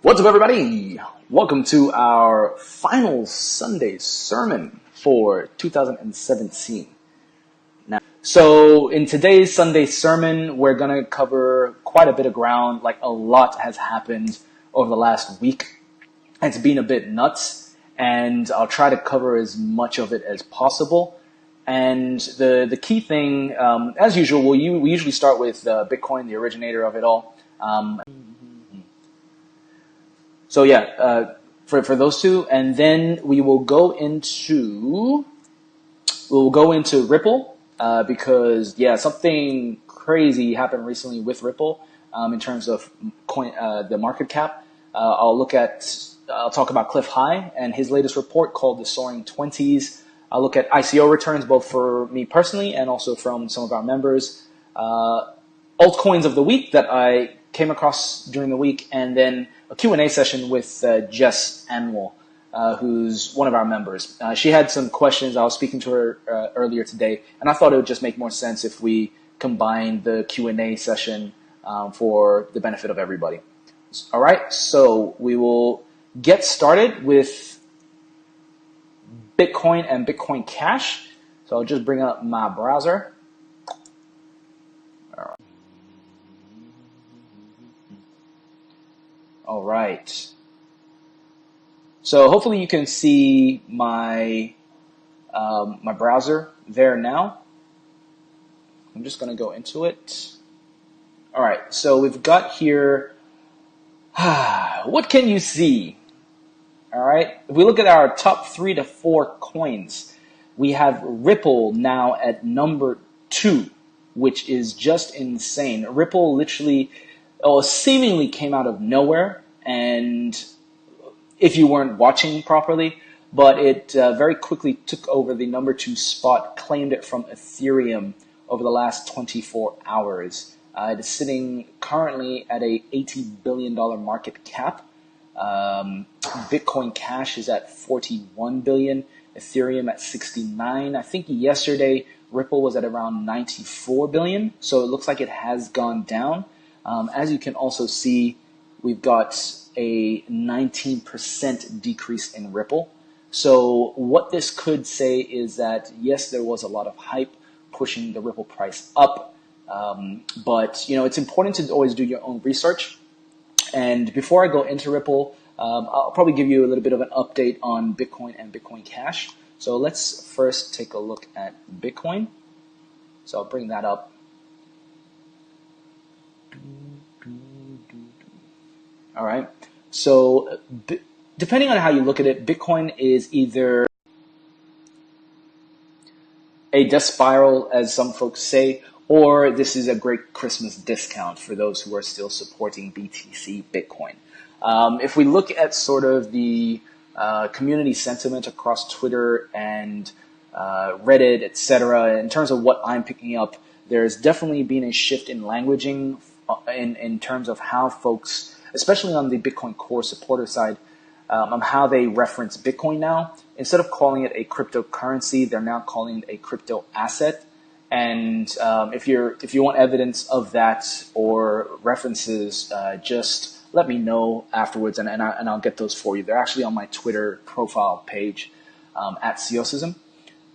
What's up, everybody? Welcome to our final Sunday sermon for 2017. So in today's Sunday sermon, we're going to cover quite a bit of ground. Like, a lot has happened over the last week. It's been a bit nuts, and I'll try to cover as much of it as possible. And the key thing, as usual, we usually start with Bitcoin, the originator of it all. For those two, and then we will go into Ripple because something crazy happened recently with Ripple in terms of the market cap. I'll talk about Cliff High and his latest report called the Soaring 20s. I'll look at ICO returns, both for me personally and also from some of our members. Altcoins of the week that I came across during the week, and then a Q&A session with Jess Anwell, who's one of our members. She had some questions. I was speaking to her earlier today, and I thought it would just make more sense if we combined the Q&A session for the benefit of everybody. All right, so we will get started with Bitcoin and Bitcoin Cash. So I'll just bring up my browser. All right. So hopefully you can see my my browser there now. I'm just going to go into it. All right. So we've got here. What can you see? All right. If we look at our top 3 to 4 coins, we have Ripple now at number 2, which is just insane. Ripple literally seemingly came out of nowhere, and if you weren't watching properly, but it very quickly took over the number 2 spot, claimed it from Ethereum over the last 24 hours. It is sitting currently at a $80 billion market cap. Bitcoin Cash is at 41 billion, Ethereum at 69. I think yesterday Ripple was at around 94 billion, so it looks like it has gone down. As you can also see, we've got a 19% decrease in Ripple. So what this could say is that, yes, there was a lot of hype pushing the Ripple price up, but it's important to always do your own research. And before I go into Ripple, I'll probably give you a little bit of an update on Bitcoin and Bitcoin Cash. So let's first take a look at Bitcoin. So I'll bring that up. All right. So depending on how you look at it, Bitcoin is either a death spiral, as some folks say, or this is a great Christmas discount for those who are still supporting BTC Bitcoin. If we look at sort of the community sentiment across Twitter and Reddit, etc., in terms of what I'm picking up, there's definitely been a shift in languaging in terms of how folks, especially on the Bitcoin Core supporter side, on how they reference Bitcoin now. Instead of calling it a cryptocurrency, they're now calling it a crypto asset. And if you want evidence of that or references, just let me know afterwards, and I'll get those for you. They're actually on my Twitter profile page at Ciocism.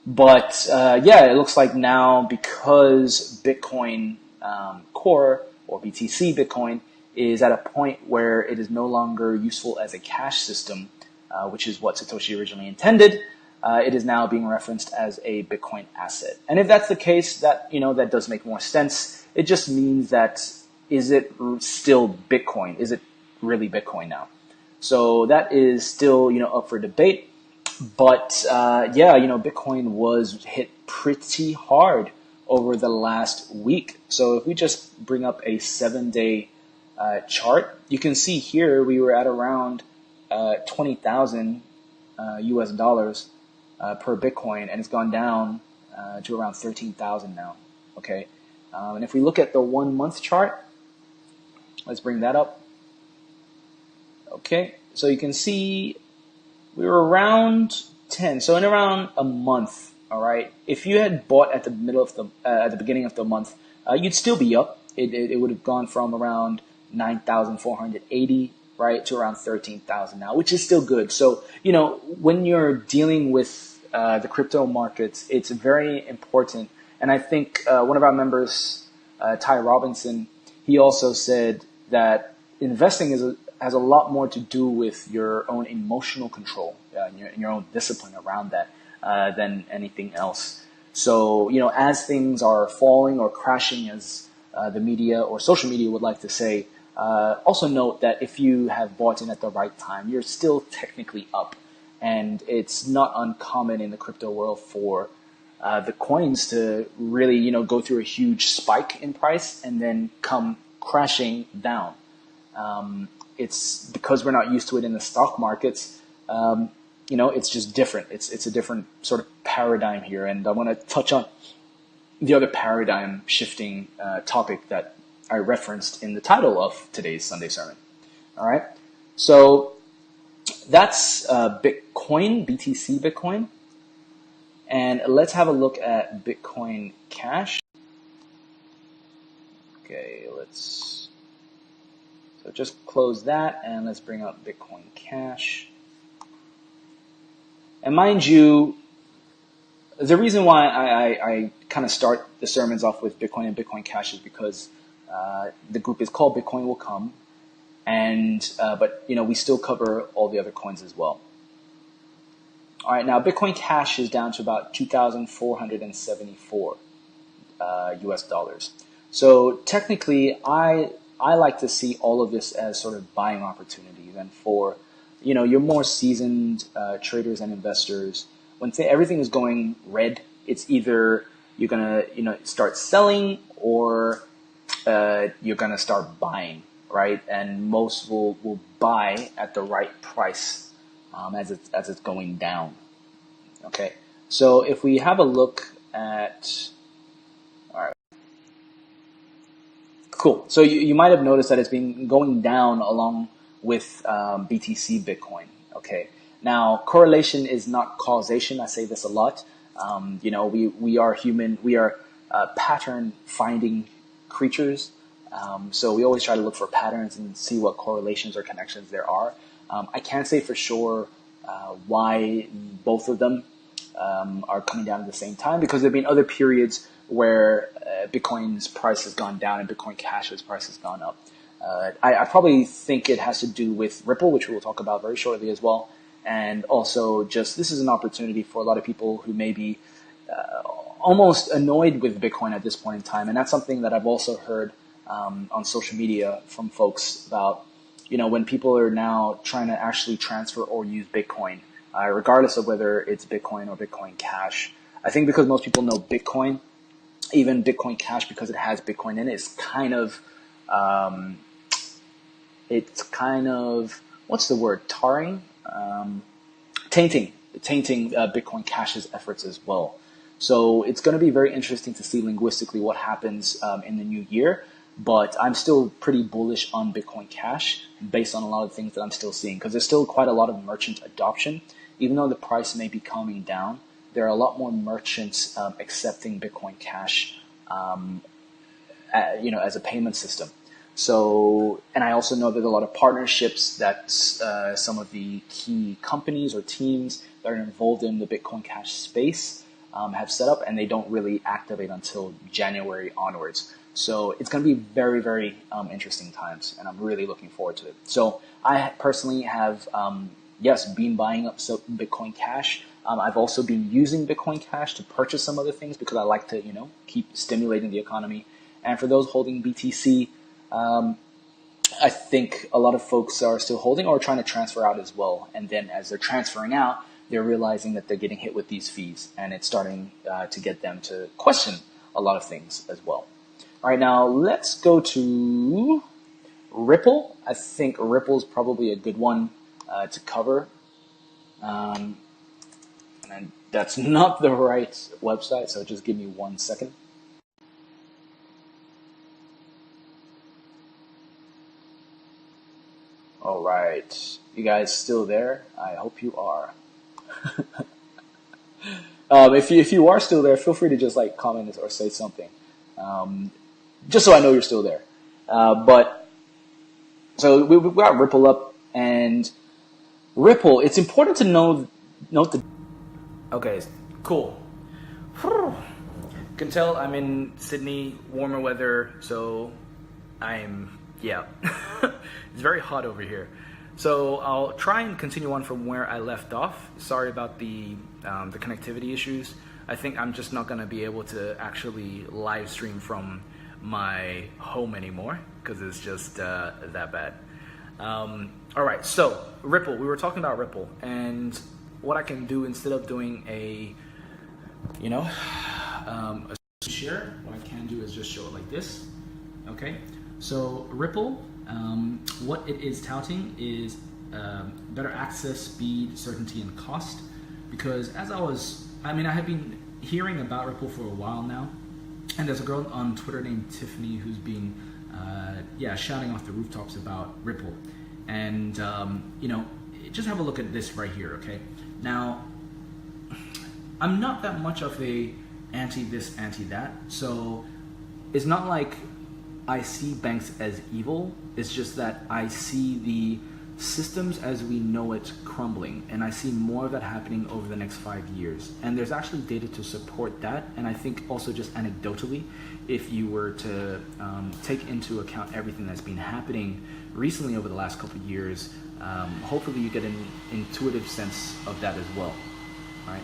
But it looks like now, because Bitcoin Core or BTC Bitcoin is at a point where it is no longer useful as a cash system, which is what Satoshi originally intended. It is now being referenced as a Bitcoin asset. And if that's the case, that does make more sense. It just means that, is it still Bitcoin? Is it really Bitcoin now? So that is still, up for debate. But Bitcoin was hit pretty hard over the last week. So if we just bring up a 7-day chart, you can see here we were at around 20,000 US dollars per Bitcoin, and it's gone down to around 13,000 now. Okay, and if we look at the 1 month chart, let's bring that up. Okay, so you can see we were around 10, so in around a month. All right, if you had bought at the beginning of the month, you'd still be up. It would have gone from around 9,480 right, to around 13,000 now, which is still good. So, when you're dealing with the crypto markets, it's very important. And I think one of our members, Ty Robinson, he also said that investing has a lot more to do with your own emotional control and your own discipline around that than anything else. So, as things are falling or crashing, as the media or social media would like to say, also note that if you have bought in at the right time, you're still technically up. And it's not uncommon in the crypto world for the coins to really, go through a huge spike in price and then come crashing down. It's because we're not used to it in the stock markets. It's just different. It's a different sort of paradigm here. And I want to touch on the other paradigm shifting topic that I referenced in the title of today's Sunday sermon. All right. So that's Bitcoin, BTC Bitcoin. And let's have a look at Bitcoin Cash. Okay, so just close that and let's bring up Bitcoin Cash. And mind you, the reason why I kind of start the sermons off with Bitcoin and Bitcoin Cash is because the group is called Bitcoin Will Come, but we still cover all the other coins as well. All right, now Bitcoin Cash is down to about 2,474 US dollars. So technically, I like to see all of this as sort of buying opportunities, and for your more seasoned traders and investors, when everything is going red, it's either you're gonna start selling or you're gonna start buying, right? And most will buy at the right price as it's going down. Okay, so if we have a look at, all right, cool. So you might have noticed that it's been going down along with BTC Bitcoin. Okay, now correlation is not causation. I say this a lot. We are human. We are pattern finding creatures. So we always try to look for patterns and see what correlations or connections there are. I can't say for sure why both of them are coming down at the same time, because there have been other periods where Bitcoin's price has gone down and Bitcoin Cash's price has gone up. I probably think it has to do with Ripple, which we will talk about very shortly as well. And also just this is an opportunity for a lot of people who may be almost annoyed with Bitcoin at this point in time. And that's something that I've also heard on social media from folks about, when people are now trying to actually transfer or use Bitcoin, regardless of whether it's Bitcoin or Bitcoin Cash. I think because most people know Bitcoin, even Bitcoin Cash, because it has Bitcoin in it, is kind of, what's the word? Tainting Bitcoin Cash's efforts as well. So it's going to be very interesting to see linguistically what happens in the new year. But I'm still pretty bullish on Bitcoin Cash based on a lot of things that I'm still seeing, because there's still quite a lot of merchant adoption. Even though the price may be calming down, there are a lot more merchants accepting Bitcoin Cash, as a payment system. So, and I also know there's a lot of partnerships that some of the key companies or teams that are involved in the Bitcoin Cash space have set up, and they don't really activate until January onwards. So it's going to be very, very interesting times, and I'm really looking forward to it. So I personally have, been buying up some Bitcoin Cash. I've also been using Bitcoin Cash to purchase some other things because I like to, keep stimulating the economy. And for those holding BTC, I think a lot of folks are still holding or trying to transfer out as well. And then as they're transferring out, they're realizing that they're getting hit with these fees, and it's starting to get them to question a lot of things as well. All right, now let's go to Ripple. I think Ripple is probably a good one to cover. And that's not the right website, so just give me 1 second. All right, you guys still there? I hope you are. If you are still there, feel free to just comment or say something. Just so I know you're still there. So we've got Ripple up And Ripple, it's important to note the. Okay, cool. Can tell I'm in Sydney, warmer weather, so yeah. It's very hot over here. So I'll try and continue on from where I left off. Sorry about the connectivity issues. I think I'm just not gonna be able to actually live stream from my home anymore because it's just that bad. All right, so Ripple, we were talking about Ripple and what I can do instead of doing a share, what I can do is just show it like this. Okay, so Ripple, what it is touting is better access, speed, certainty, and cost. Because I have been hearing about Ripple for a while now, and there's a girl on Twitter named Tiffany who's been shouting off the rooftops about Ripple. And just have a look at this right here. Okay, now I'm not that much of a anti this, anti that. So it's not like I see banks as evil. It's just that I see the systems as we know it crumbling, and I see more of that happening over the next 5 years. And there's actually data to support that. And I think also just anecdotally, if you were to take into account everything that's been happening recently over the last couple of years, hopefully you get an intuitive sense of that as well. All right.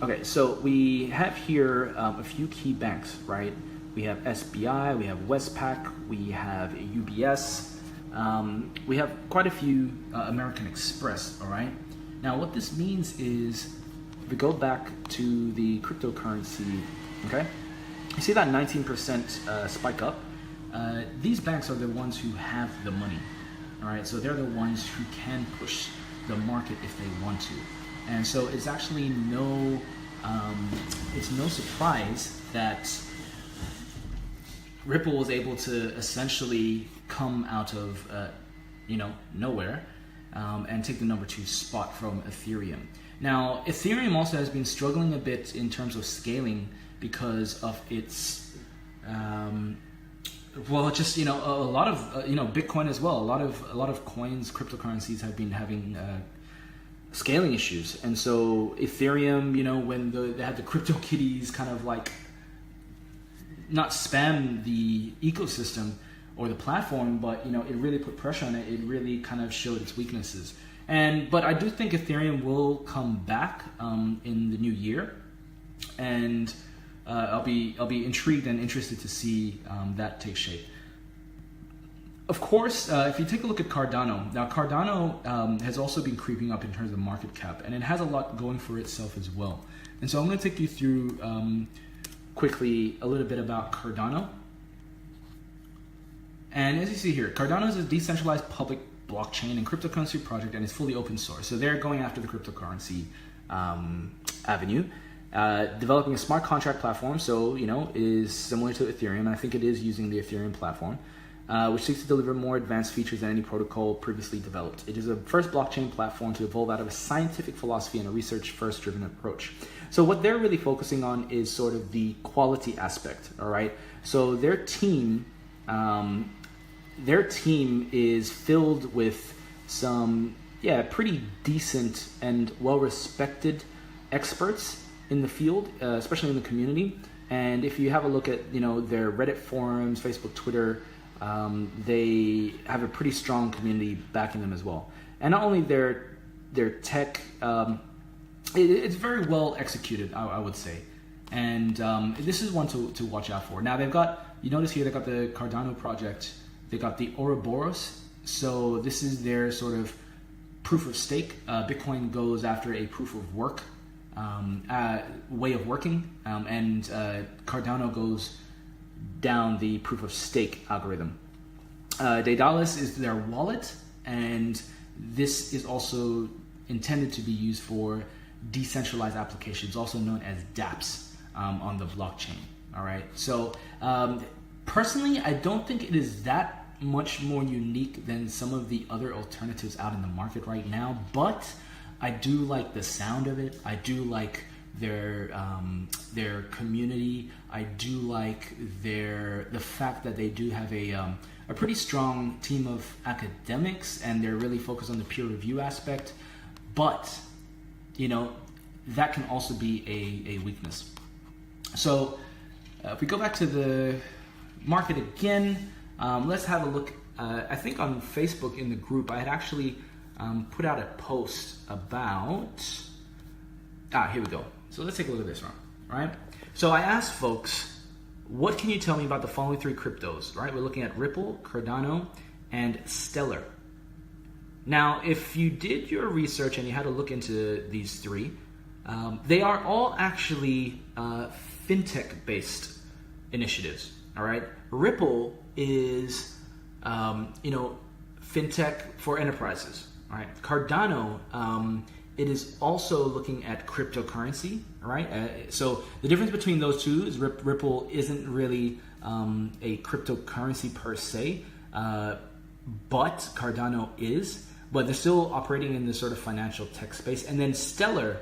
Okay, so we have here a few key banks, right? We have SBI, we have Westpac, we have UBS, we have quite a few American Express, all right? Now what this means is, if we go back to the cryptocurrency, okay? You see that 19% spike up? These banks are the ones who have the money, all right? So they're the ones who can push the market if they want to. And so it's actually no surprise that Ripple was able to essentially come out of nowhere and take the number 2 spot from Ethereum. Now, Ethereum also has been struggling a bit in terms of scaling because of its a lot of Bitcoin as well. A lot of coins, cryptocurrencies have been having scaling issues. And so Ethereum, when they had the crypto kitties kind of like not spam the ecosystem or the platform, but it really put pressure on it. It really kind of showed its weaknesses. But I do think Ethereum will come back in the new year, and I'll be intrigued and interested to see that take shape. Of course, if you take a look at Cardano, now Cardano has also been creeping up in terms of market cap, and it has a lot going for itself as well. And so I'm going to take you through quickly a little bit about Cardano. And as you see here, Cardano is a decentralized public blockchain and cryptocurrency project, and it's fully open source. So they're going after the cryptocurrency avenue. Developing a smart contract platform, so is similar to Ethereum, and I think it is using the Ethereum platform, which seeks to deliver more advanced features than any protocol previously developed. It is the first blockchain platform to evolve out of a scientific philosophy and a research-first driven approach. So what they're really focusing on is sort of the quality aspect, all right? So their team is filled with some, pretty decent and well-respected experts in the field, especially in the community. And if you have a look at, their Reddit forums, Facebook, Twitter, they have a pretty strong community backing them as well. And not only their tech, it's very well executed, I would say. And this is one to watch out for. Now they've got, you notice here, they've got the Cardano project, they got the Ouroboros. So this is their sort of proof of stake. Bitcoin goes after a proof of work way of working, and Cardano goes down the proof of stake algorithm. Daedalus is their wallet, and this is also intended to be used for decentralized applications, also known as dApps, on the blockchain. All right. So personally, I don't think it is that much more unique than some of the other alternatives out in the market right now, but I do like the sound of it. I do like their community. I do like the fact that they do have a a pretty strong team of academics, and they're really focused on the peer review aspect. But, that can also be a weakness. So if we go back to the market again, let's have a look. I think on Facebook in the group, I had actually put out a post about, here we go. So let's take a look at this one, right? So I asked folks, what can you tell me about the following three cryptos, right? We're looking at Ripple, Cardano, and Stellar. Now, if you did your research and you had to look into these three, they are all actually fintech-based initiatives, all right? Ripple is, fintech for enterprises, all right? Cardano, it is also looking at cryptocurrency, all right? So the difference between those two is Ripple isn't really a cryptocurrency per se, but Cardano is. But they're still operating in this sort of financial tech space. And then Stellar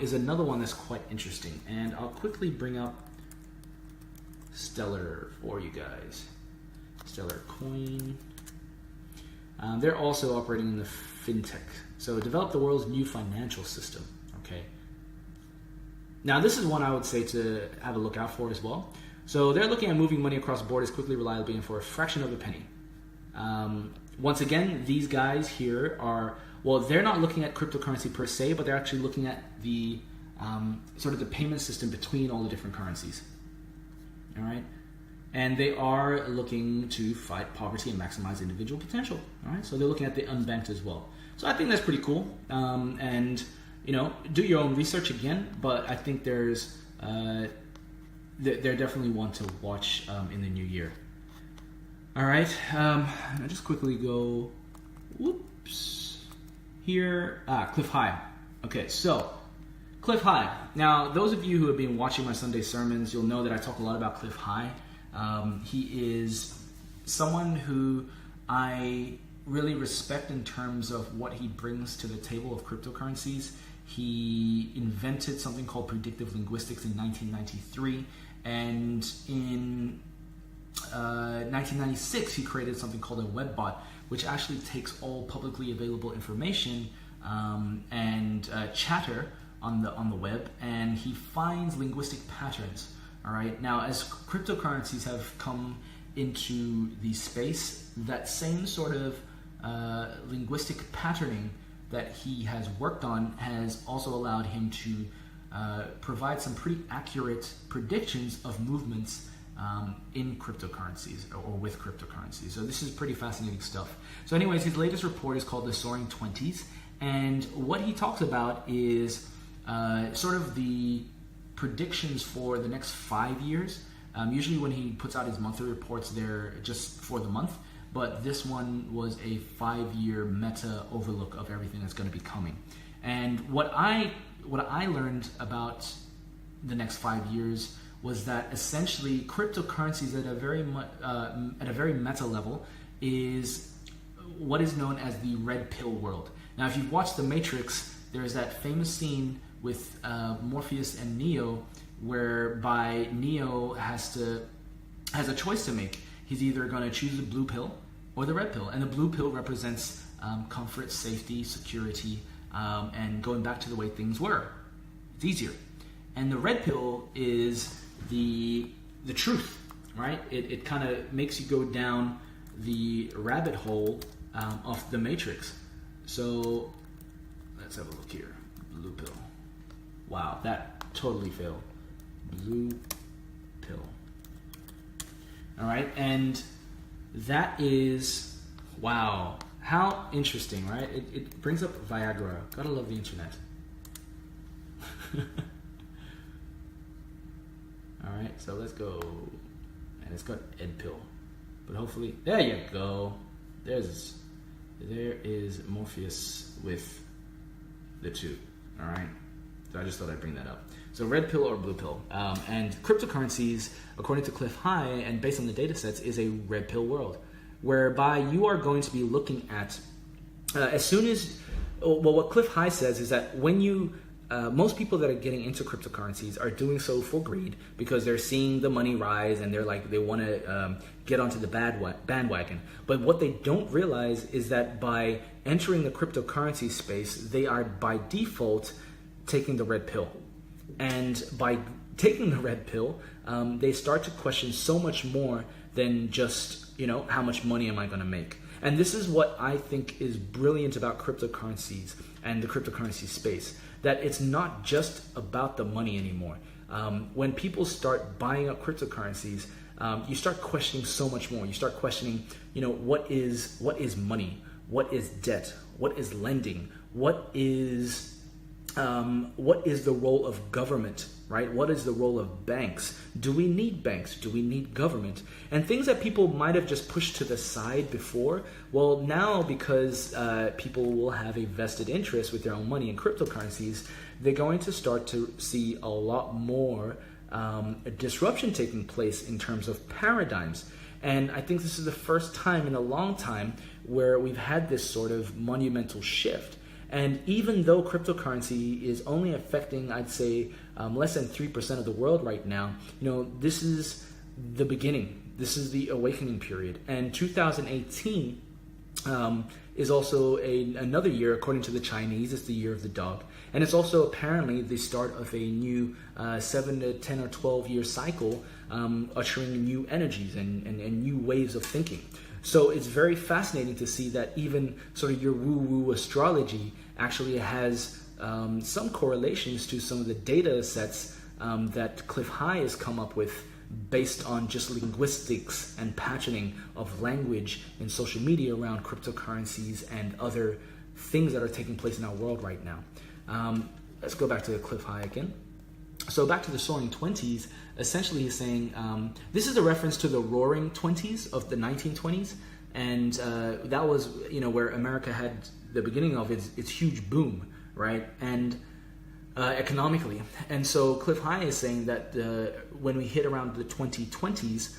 is another one that's quite interesting. And I'll quickly bring up Stellar for you guys. Stellar Coin. They're also operating in the fintech. So develop the world's new financial system. Okay. Now this is one I would say to have a look out for as well. So they're looking at moving money across borders quickly, reliably, and for a fraction of a penny. Once again, these guys here are, they're not looking at cryptocurrency per se, but they're actually looking at the sort of the payment system between all the different currencies. All right. And they are looking to fight poverty and maximize individual potential. All right. So they're looking at the unbanked as well. So I think that's pretty cool. And, do your own research again, but I think they're definitely one to watch in the new year. All right, I'll just quickly go, here, Cliff High. Okay, so, Cliff High. Now, those of you who have been watching my Sunday sermons, you'll know that I talk a lot about Cliff High. He is someone who I really respect in terms of what he brings to the table of cryptocurrencies. He invented something called predictive linguistics in 1993, and in 1996, he created something called a webbot, which actually takes all publicly available information and chatter on the web, and he finds linguistic patterns. All right. Now, as cryptocurrencies have come into the space, that same sort of linguistic patterning that he has worked on has also allowed him to provide some pretty accurate predictions of movements in cryptocurrencies or with cryptocurrencies. So this is pretty fascinating stuff. So anyways, his latest report is called The Soaring 20s, and what he talks about is sort of the predictions for the next 5 years. Usually when he puts out his monthly reports, they're just for the month, but this one was a 5-year meta overlook of everything that's going to be coming. And what I learned about the next 5 years was that essentially cryptocurrencies at a very meta level is what is known as the red pill world. Now, if you've watched The Matrix, there's that famous scene with Morpheus and Neo, whereby Neo has a choice to make. He's either going to choose the blue pill or the red pill, and the blue pill represents comfort, safety, security, and going back to the way things were. It's easier. And the red pill is the truth, right? It kind of makes you go down the rabbit hole of the Matrix. So let's have a look here. Blue pill. Wow, that totally failed. Blue pill. All right, and that is, wow, how interesting, right? It brings up Viagra. Gotta love the internet. All right, so let's go. And it's got Ed pill, but hopefully, there you go. There is Morpheus with the two. All right, so I just thought I'd bring that up. So red pill or blue pill, and cryptocurrencies, according to Cliff High and based on the data sets, is a red pill world, whereby you are going to be looking at as soon as, well, what Cliff High says is that when you most people that are getting into cryptocurrencies are doing so for greed because they're seeing the money rise and they're like, they want to get onto the bandwagon. But what they don't realize is that by entering the cryptocurrency space, they are by default taking the red pill. And by taking the red pill, they start to question so much more than just, how much money am I going to make? And this is what I think is brilliant about cryptocurrencies and the cryptocurrency space, that it's not just about the money anymore. When people start buying up cryptocurrencies, you start questioning so much more. You start questioning, what is money? What is debt? What is lending? What is the role of government, right? What is the role of banks? Do we need banks? Do we need government? And things that people might have just pushed to the side before, well, now because people will have a vested interest with their own money in cryptocurrencies, they're going to start to see a lot more disruption taking place in terms of paradigms. And I think this is the first time in a long time where we've had this sort of monumental shift. And even though cryptocurrency is only affecting, I'd say, less than 3% of the world right now, this is the beginning. This is the awakening period. And 2018 is also another year, according to the Chinese, it's the year of the dog. And it's also apparently the start of a new 7 to 10 or 12 year cycle, ushering new energies and new ways of thinking. So it's very fascinating to see that even sort of your woo-woo astrology actually has some correlations to some of the data sets that Cliff High has come up with based on just linguistics and patterning of language in social media around cryptocurrencies and other things that are taking place in our world right now. Let's go back to Cliff High again. So back to the Soaring 20s, essentially he's saying, this is a reference to the Roaring 20s of the 1920s. And that was, where America had the beginning of its huge boom, right? And economically. And so Cliff High is saying that when we hit around the 2020s,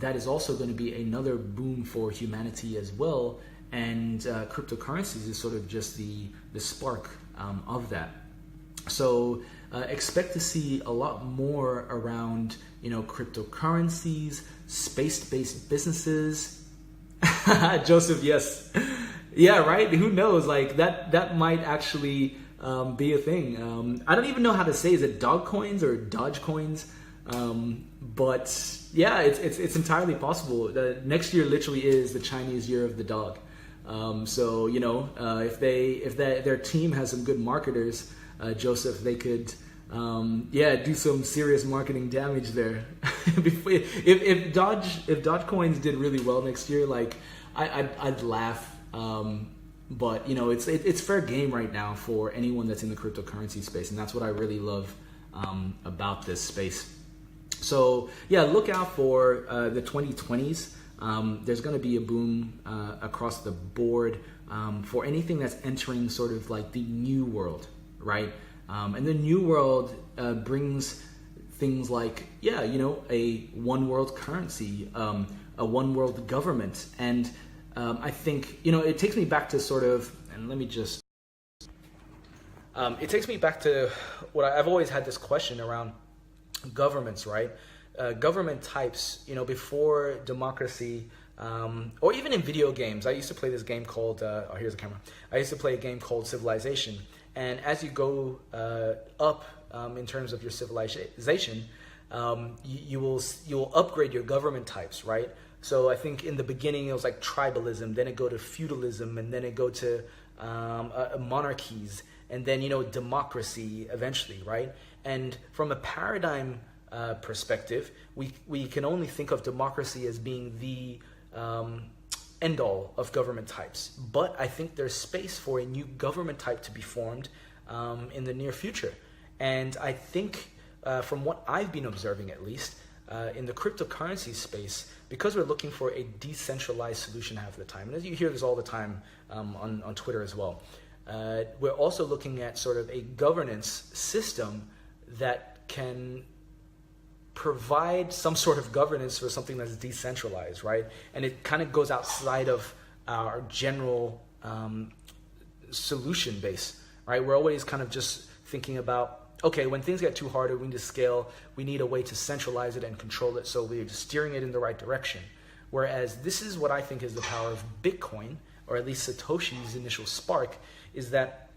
that is also going to be another boom for humanity as well. And cryptocurrencies is sort of just the spark of that. So expect to see a lot more around, cryptocurrencies, space-based businesses. Joseph, yes. Yeah, right? Who knows? Like that might actually be a thing. I don't even know how to say, is it dog coins or Dodge coins? But yeah, it's entirely possible. Next year literally is the Chinese year of the dog. So, if their team has some good marketers, Joseph, they could, do some serious marketing damage there. if Dogecoins did really well next year, like I'd laugh. But it's fair game right now for anyone that's in the cryptocurrency space, and that's what I really love about this space. So yeah, look out for the 2020s. There's going to be a boom across the board for anything that's entering sort of like the new world, right? And the new world brings things like, a one world currency, a one world government. And I think, it takes me back to sort of, and let me just, it takes me back to what I've always had this question around governments, right? Government types, before democracy, or even in video games. I used to play this game called, here's the camera. I used to play a game called Civilization. And as you go up in terms of your civilization, you will upgrade your government types, right? So I think in the beginning it was like tribalism, then it go to feudalism, and then it go to monarchies, and then democracy eventually, right? And from a paradigm perspective, we can only think of democracy as being the end all of government types. But I think there's space for a new government type to be formed in the near future. And I think from what I've been observing, at least, in the cryptocurrency space, because we're looking for a decentralized solution half the time, and as you hear this all the time on Twitter as well, we're also looking at sort of a governance system that can provide some sort of governance for something that's decentralized, right? And it kind of goes outside of our general solution base, right? We're always kind of just thinking about, okay, when things get too hard or we need to scale, we need a way to centralize it and control it so we're steering it in the right direction. Whereas this is what I think is the power of Bitcoin, or at least Satoshi's initial spark, is that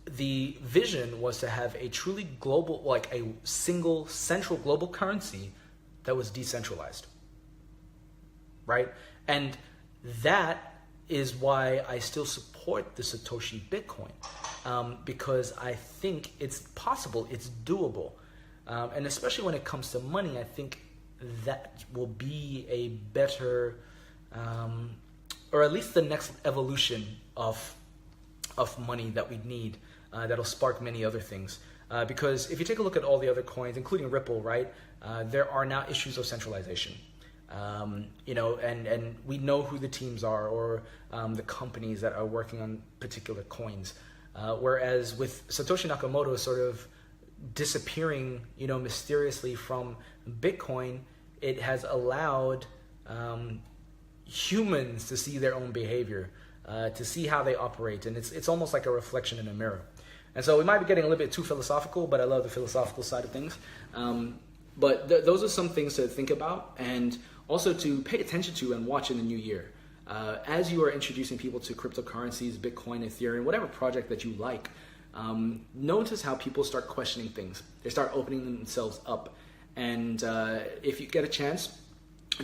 the vision was to have a truly global, like a single central global currency that was decentralized, right? And that is why I still support the Satoshi Bitcoin, because I think it's possible, it's doable. And especially when it comes to money, I think that will be a better, or at least the next evolution of money that we need, that'll spark many other things. Because if you take a look at all the other coins, including Ripple, right, there are now issues of centralization. And we know who the teams are, or the companies that are working on particular coins. Whereas with Satoshi Nakamoto sort of disappearing, mysteriously from Bitcoin, it has allowed humans to see their own behavior, to see how they operate, and it's almost like a reflection in a mirror. And so we might be getting a little bit too philosophical, but I love the philosophical side of things. But those are some things to think about, and also to pay attention to and watch in the new year. As you are introducing people to cryptocurrencies, Bitcoin, Ethereum, whatever project that you like, notice how people start questioning things. They start opening themselves up. And if you get a chance,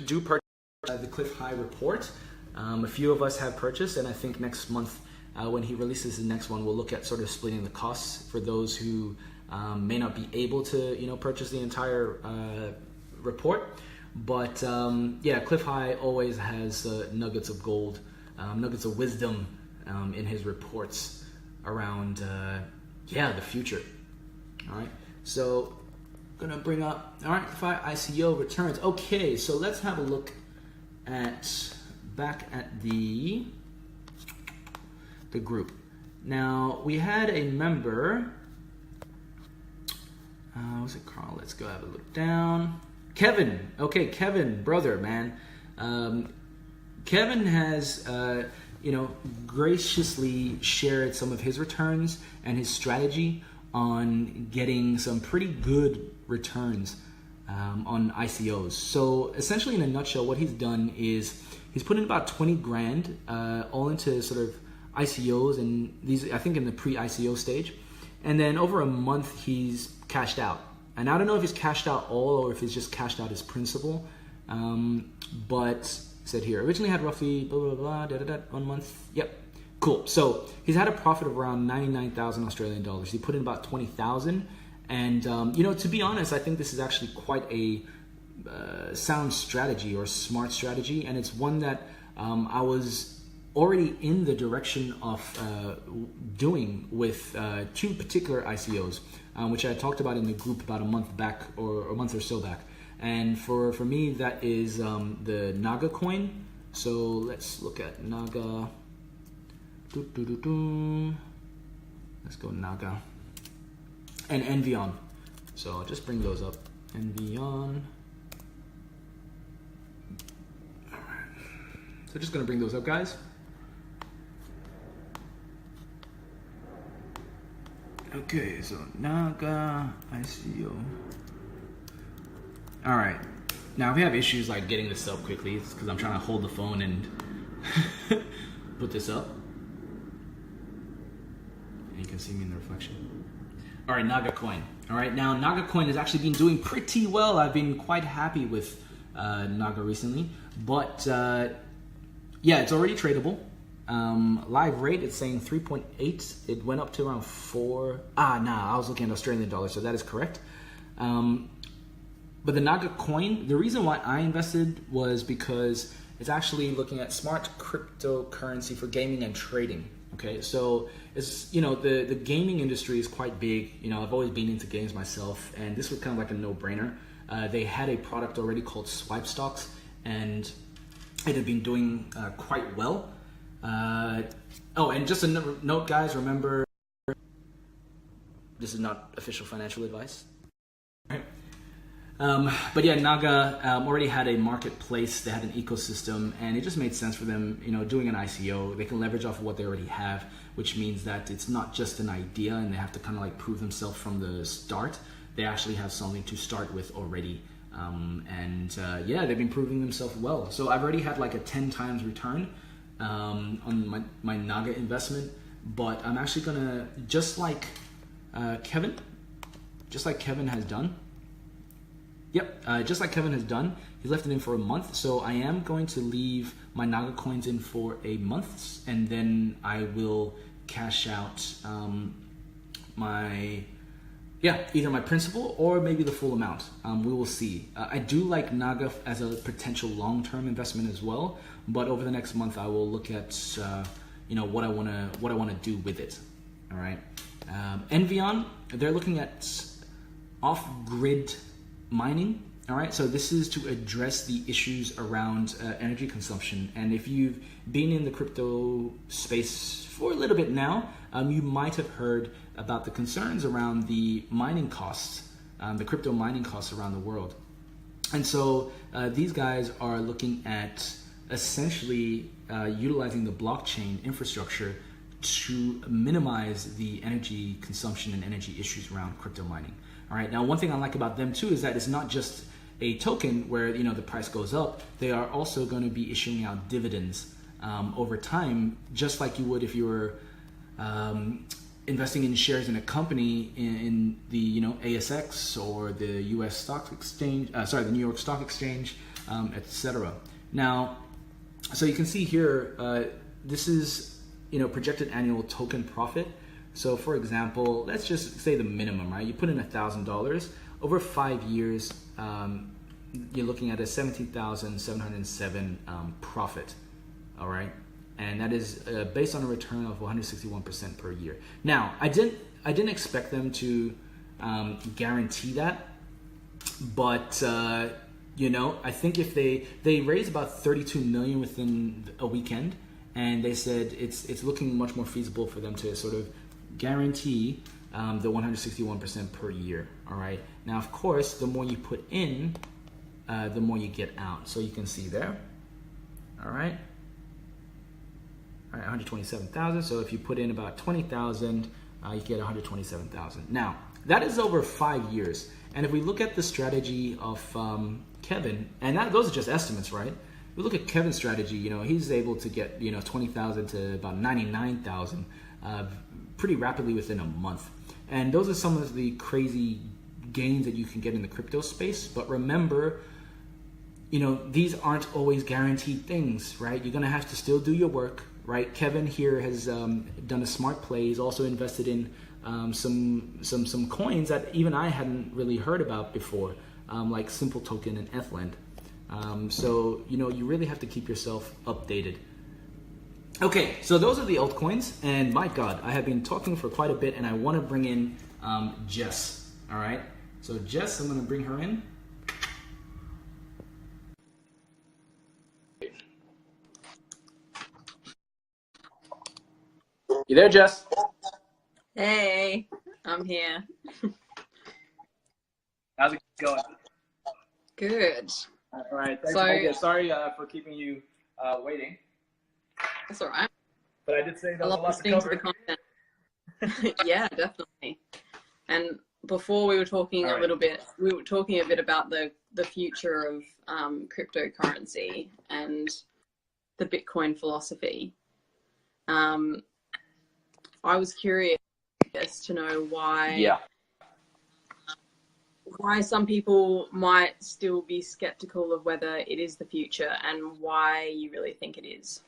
do purchase the Cliff High report. A few of us have purchased, and I think next month when he releases the next one, we'll look at sort of splitting the costs for those who may not be able to purchase the entire report. But Cliff High always has nuggets of gold, nuggets of wisdom in his reports around the future. All right, so I'm gonna bring up FI ICO returns. Okay, so let's have a look back at the group. Now we had a member. Was it Carl? Let's go have a look down. Kevin. Okay, Kevin, brother, man. Kevin has, graciously shared some of his returns and his strategy on getting some pretty good returns on ICOs. So essentially, in a nutshell, what he's done is he's put in about 20 grand all into sort of ICOs, and these, I think, in the pre-ICO stage. And then over a month, he's cashed out. And I don't know if he's cashed out all or if he's just cashed out his principal. But said here, originally had roughly blah, blah, blah, 1 month. Yep. Cool. So he's had a profit of around 99,000 Australian dollars. He put in about 20,000. And, to be honest, I think this is actually quite a sound strategy or smart strategy. And it's one that I was already in the direction of doing with two particular ICOs, which I talked about in the group about a month back or a month or so back. And for me, that is the Naga coin. So let's look at Naga. Let's go Naga. And Envion. So I'll just bring those up. Envion. All right. So just going to bring those up, guys. Okay, so Naga ICO. All right. Now, if you have issues like getting this up quickly, it's because I'm trying to hold the phone and put this up. And you can see me in the reflection. All right, Naga coin. All right, now Naga coin has actually been doing pretty well. I've been quite happy with Naga recently, but it's already tradable. Live rate, it's saying 3.8. It went up to around 4. I was looking at Australian dollars, so that is correct. But the Naga coin, the reason why I invested was because it's actually looking at smart cryptocurrency for gaming and trading. Okay, so it's, the gaming industry is quite big. I've always been into games myself, and this was kind of like a no-brainer. They had a product already called Swipe Stocks, and it had been doing quite well. And just a note, guys, remember, this is not official financial advice. Right? But yeah, Naga already had a marketplace, they had an ecosystem, and it just made sense for them, doing an ICO. They can leverage off of what they already have, which means that it's not just an idea and they have to kind of like prove themselves from the start. They actually have something to start with already. Yeah, they've been proving themselves well. So I've already had like a 10 times return on my Naga investment, but I'm actually gonna, just like Kevin has done. Just like Kevin has done, he left it in for a month. So I am going to leave my Naga coins in for a month, and then I will cash out either my principal or maybe the full amount. We will see. I do like Naga as a potential long-term investment as well, but over the next month I will look at what I want to do with it. All right. Envion, they're looking at off-grid mining. All right, so this is to address the issues around energy consumption. And if you've been in the crypto space for a little bit now, you might have heard about the concerns around the mining costs, the crypto mining costs around the world. And so these guys are looking at essentially utilizing the blockchain infrastructure to minimize the energy consumption and energy issues around crypto mining. All right. Now, one thing I like about them too is that it's not just a token where the price goes up. They are also going to be issuing out dividends over time, just like you would if you were investing in shares in a company in the ASX or the U.S. Stock Exchange, the New York Stock Exchange, etc. Now, so you can see here, this is projected annual token profit. So for example, let's just say the minimum, right? You put in $1,000 over 5 years. You're looking at a 17,707 profit. All right, and that is based on a return of 161% per year. Now, I didn't expect them to guarantee that, but I think if they raised about 32 million within a weekend, and they said it's looking much more feasible for them to sort of guarantee the 161% per year. All right. Now, of course, the more you put in, the more you get out. So you can see there. All right. All right, 127,000. So if you put in about 20,000, you get 127,000. Now, that is over 5 years. And if we look at the strategy of Kevin, and those are just estimates, right? If we look at Kevin's strategy, he's able to get 20,000 to about 99,000 pretty rapidly within a month. And those are some of the crazy gains that you can get in the crypto space. But remember, these aren't always guaranteed things, right? You're going to have to still do your work, right? Kevin here has done a smart play. He's also invested in some coins that even I hadn't really heard about before, like Simple Token and Ethland. So, you really have to keep yourself updated. Okay, so those are the altcoins, and my God, I have been talking for quite a bit, and I want to bring in Jess. All right, so Jess, I'm going to bring her in. You there, Jess? Hey, I'm here. How's it going? Good. All right, thanks. Sorry for keeping you waiting. That's all right. But I did say that I was a love lot to listening to cover. the content. Yeah, definitely. And before we were talking All right. we were talking a bit about the future of cryptocurrency and the Bitcoin philosophy. I was curious to know why some people might still be skeptical of whether it is the future and why you really think it is.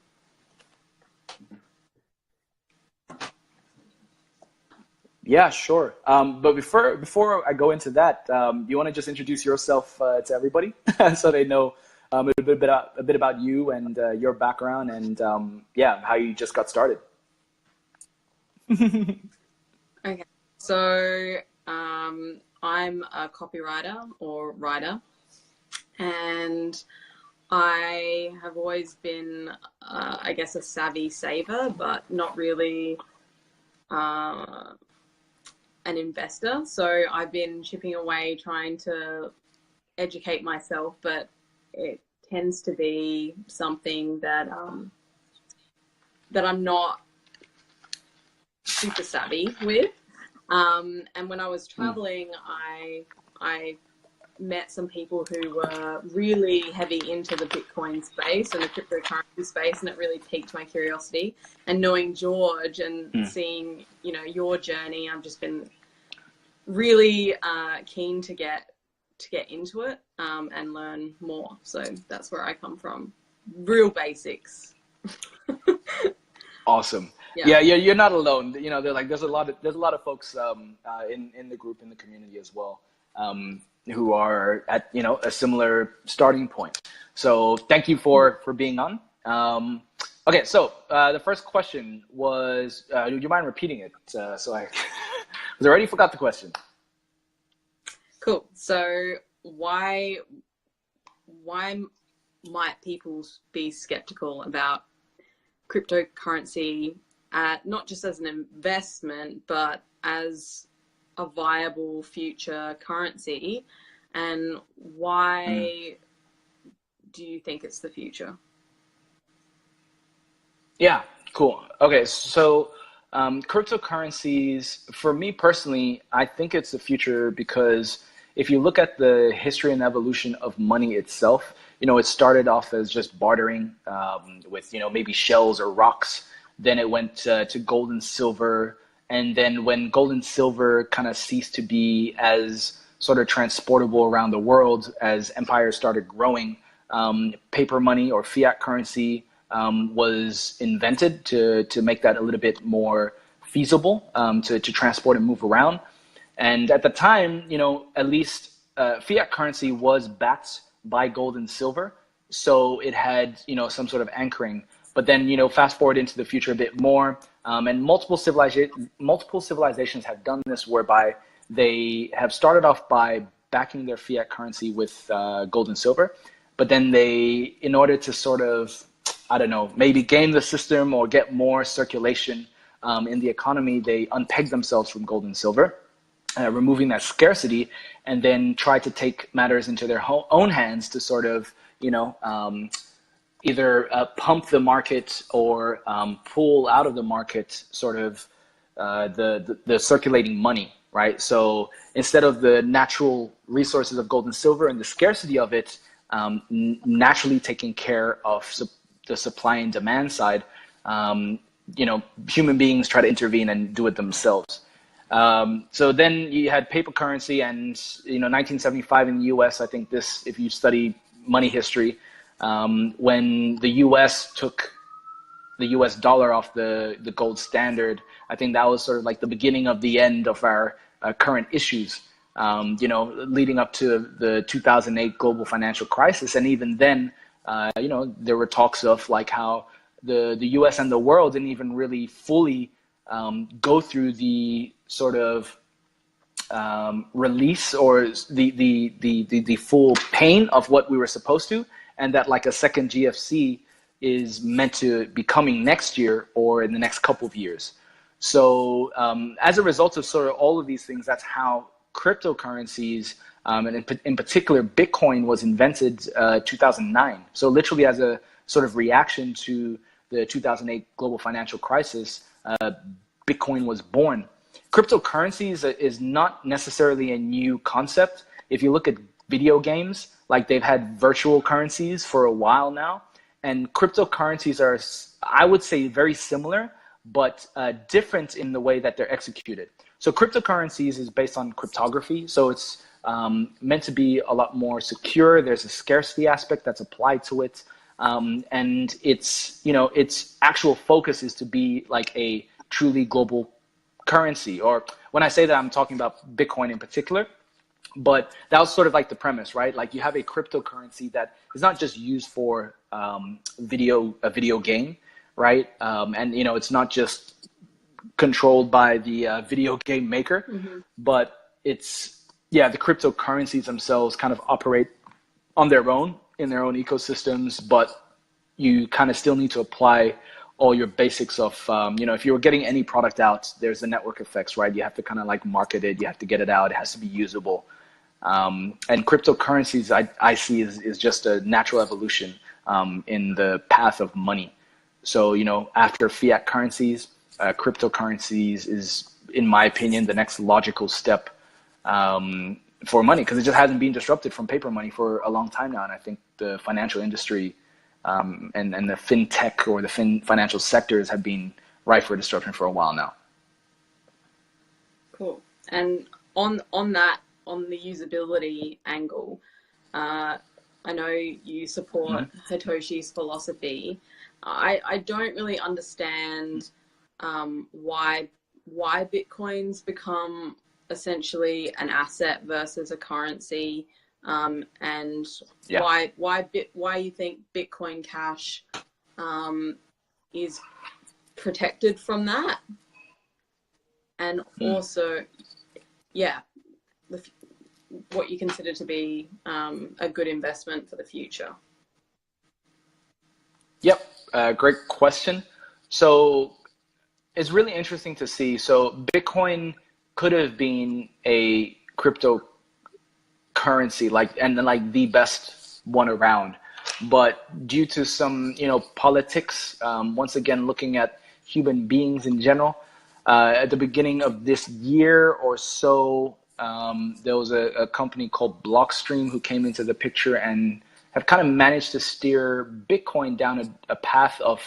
Yeah, sure. But before I go into that, do you want to just introduce yourself to everybody so they know a bit about you and your background and how you just got started? Okay, so I'm a copywriter or writer, and I have always been, I guess, a savvy saver, but not really an investor. So I've been chipping away trying to educate myself, but it tends to be something that that I'm not super savvy with. And when I was traveling, I met some people who were really heavy into the Bitcoin space and the cryptocurrency space, and it really piqued my curiosity. And knowing George and seeing, you know, your journey, I've just been really keen to get into it and learn more. So that's where I come from. Real basics. Awesome. Yeah, you're not alone. You know, there's a lot of folks in the group, in the community as well, who are at, you know, a similar starting point. So thank you for being on. Okay, so the first question was, do you mind repeating it? So I was already forgot the question. Cool. So why might people be skeptical about cryptocurrency, not just as an investment, but as a viable future currency, and why do you think it's the future? Yeah, cool. Okay, so cryptocurrencies, for me personally, I think it's the future because if you look at the history and evolution of money itself, you know, it started off as just bartering with, you know, maybe shells or rocks. Then it went to gold and silver. And then when gold and silver kind of ceased to be as sort of transportable around the world as empires started growing, paper money or fiat currency was invented to make that a little bit more feasible to transport and move around. And at the time, you know, at least fiat currency was backed by gold and silver. So it had, you know, some sort of anchoring. But then, you know, fast forward into the future a bit more, and multiple civilizations have done this, whereby they have started off by backing their fiat currency with gold and silver. But then they, in order to sort of, I don't know, maybe game the system or get more circulation in the economy, they unpeg themselves from gold and silver, removing that scarcity, and then try to take matters into their own hands to sort of, you know, either pump the market or pull out of the market sort of the circulating money, right? So instead of the natural resources of gold and silver and the scarcity of it naturally taking care of the supply and demand side, you know, human beings try to intervene and do it themselves. So then you had paper currency, and, you know, 1975 in the US, I think this, if you study money history, when the US took the US dollar off the gold standard, I think that was sort of like the beginning of the end of our current issues, you know, leading up to the 2008 global financial crisis. And even then, you know, there were talks of like how the US and the world didn't even really fully go through the sort of release or the full pain of what we were supposed to, and that like a second GFC is meant to be coming next year or in the next couple of years. So as a result of sort of all of these things, that's how cryptocurrencies, and in particular Bitcoin, was invented 2009. So literally as a sort of reaction to the 2008 global financial crisis, Bitcoin was born. Cryptocurrencies is not necessarily a new concept. If you look at video games, like they've had virtual currencies for a while now, and cryptocurrencies are, I would say, very similar, but different in the way that they're executed. So cryptocurrencies is based on cryptography, so it's meant to be a lot more secure. There's a scarcity aspect that's applied to it, and it's, you know, its actual focus is to be like a truly global currency. Or when I say that, I'm talking about Bitcoin in particular. But that was sort of like the premise, right? Like you have a cryptocurrency that is not just used for a video game, right? And, you know, it's not just controlled by the video game maker, but it's, yeah, the cryptocurrencies themselves kind of operate on their own, in their own ecosystems, but you kind of still need to apply all your basics of, you know, if you're getting any product out, there's the network effects, right? You have to kind of like market it, you have to get it out, it has to be usable. And cryptocurrencies, I see is just a natural evolution in the path of money. So, after fiat currencies, cryptocurrencies is, in my opinion, the next logical step for money, because it just hasn't been disrupted from paper money for a long time now. And I think the financial industry and the fintech or the financial sectors have been ripe for disruption for a while now. Cool. And on the usability angle, I know you support Satoshi's philosophy. I don't really understand why Bitcoins become essentially an asset versus a currency, and why you think Bitcoin Cash is protected from that, and also, what you consider to be a good investment for the future. Yep, great question. So it's really interesting to see. So Bitcoin could have been a cryptocurrency, and the best one around, but due to some politics, once again looking at human beings in general, at the beginning of this year or so, there was a company called Blockstream who came into the picture and have kind of managed to steer Bitcoin down a path of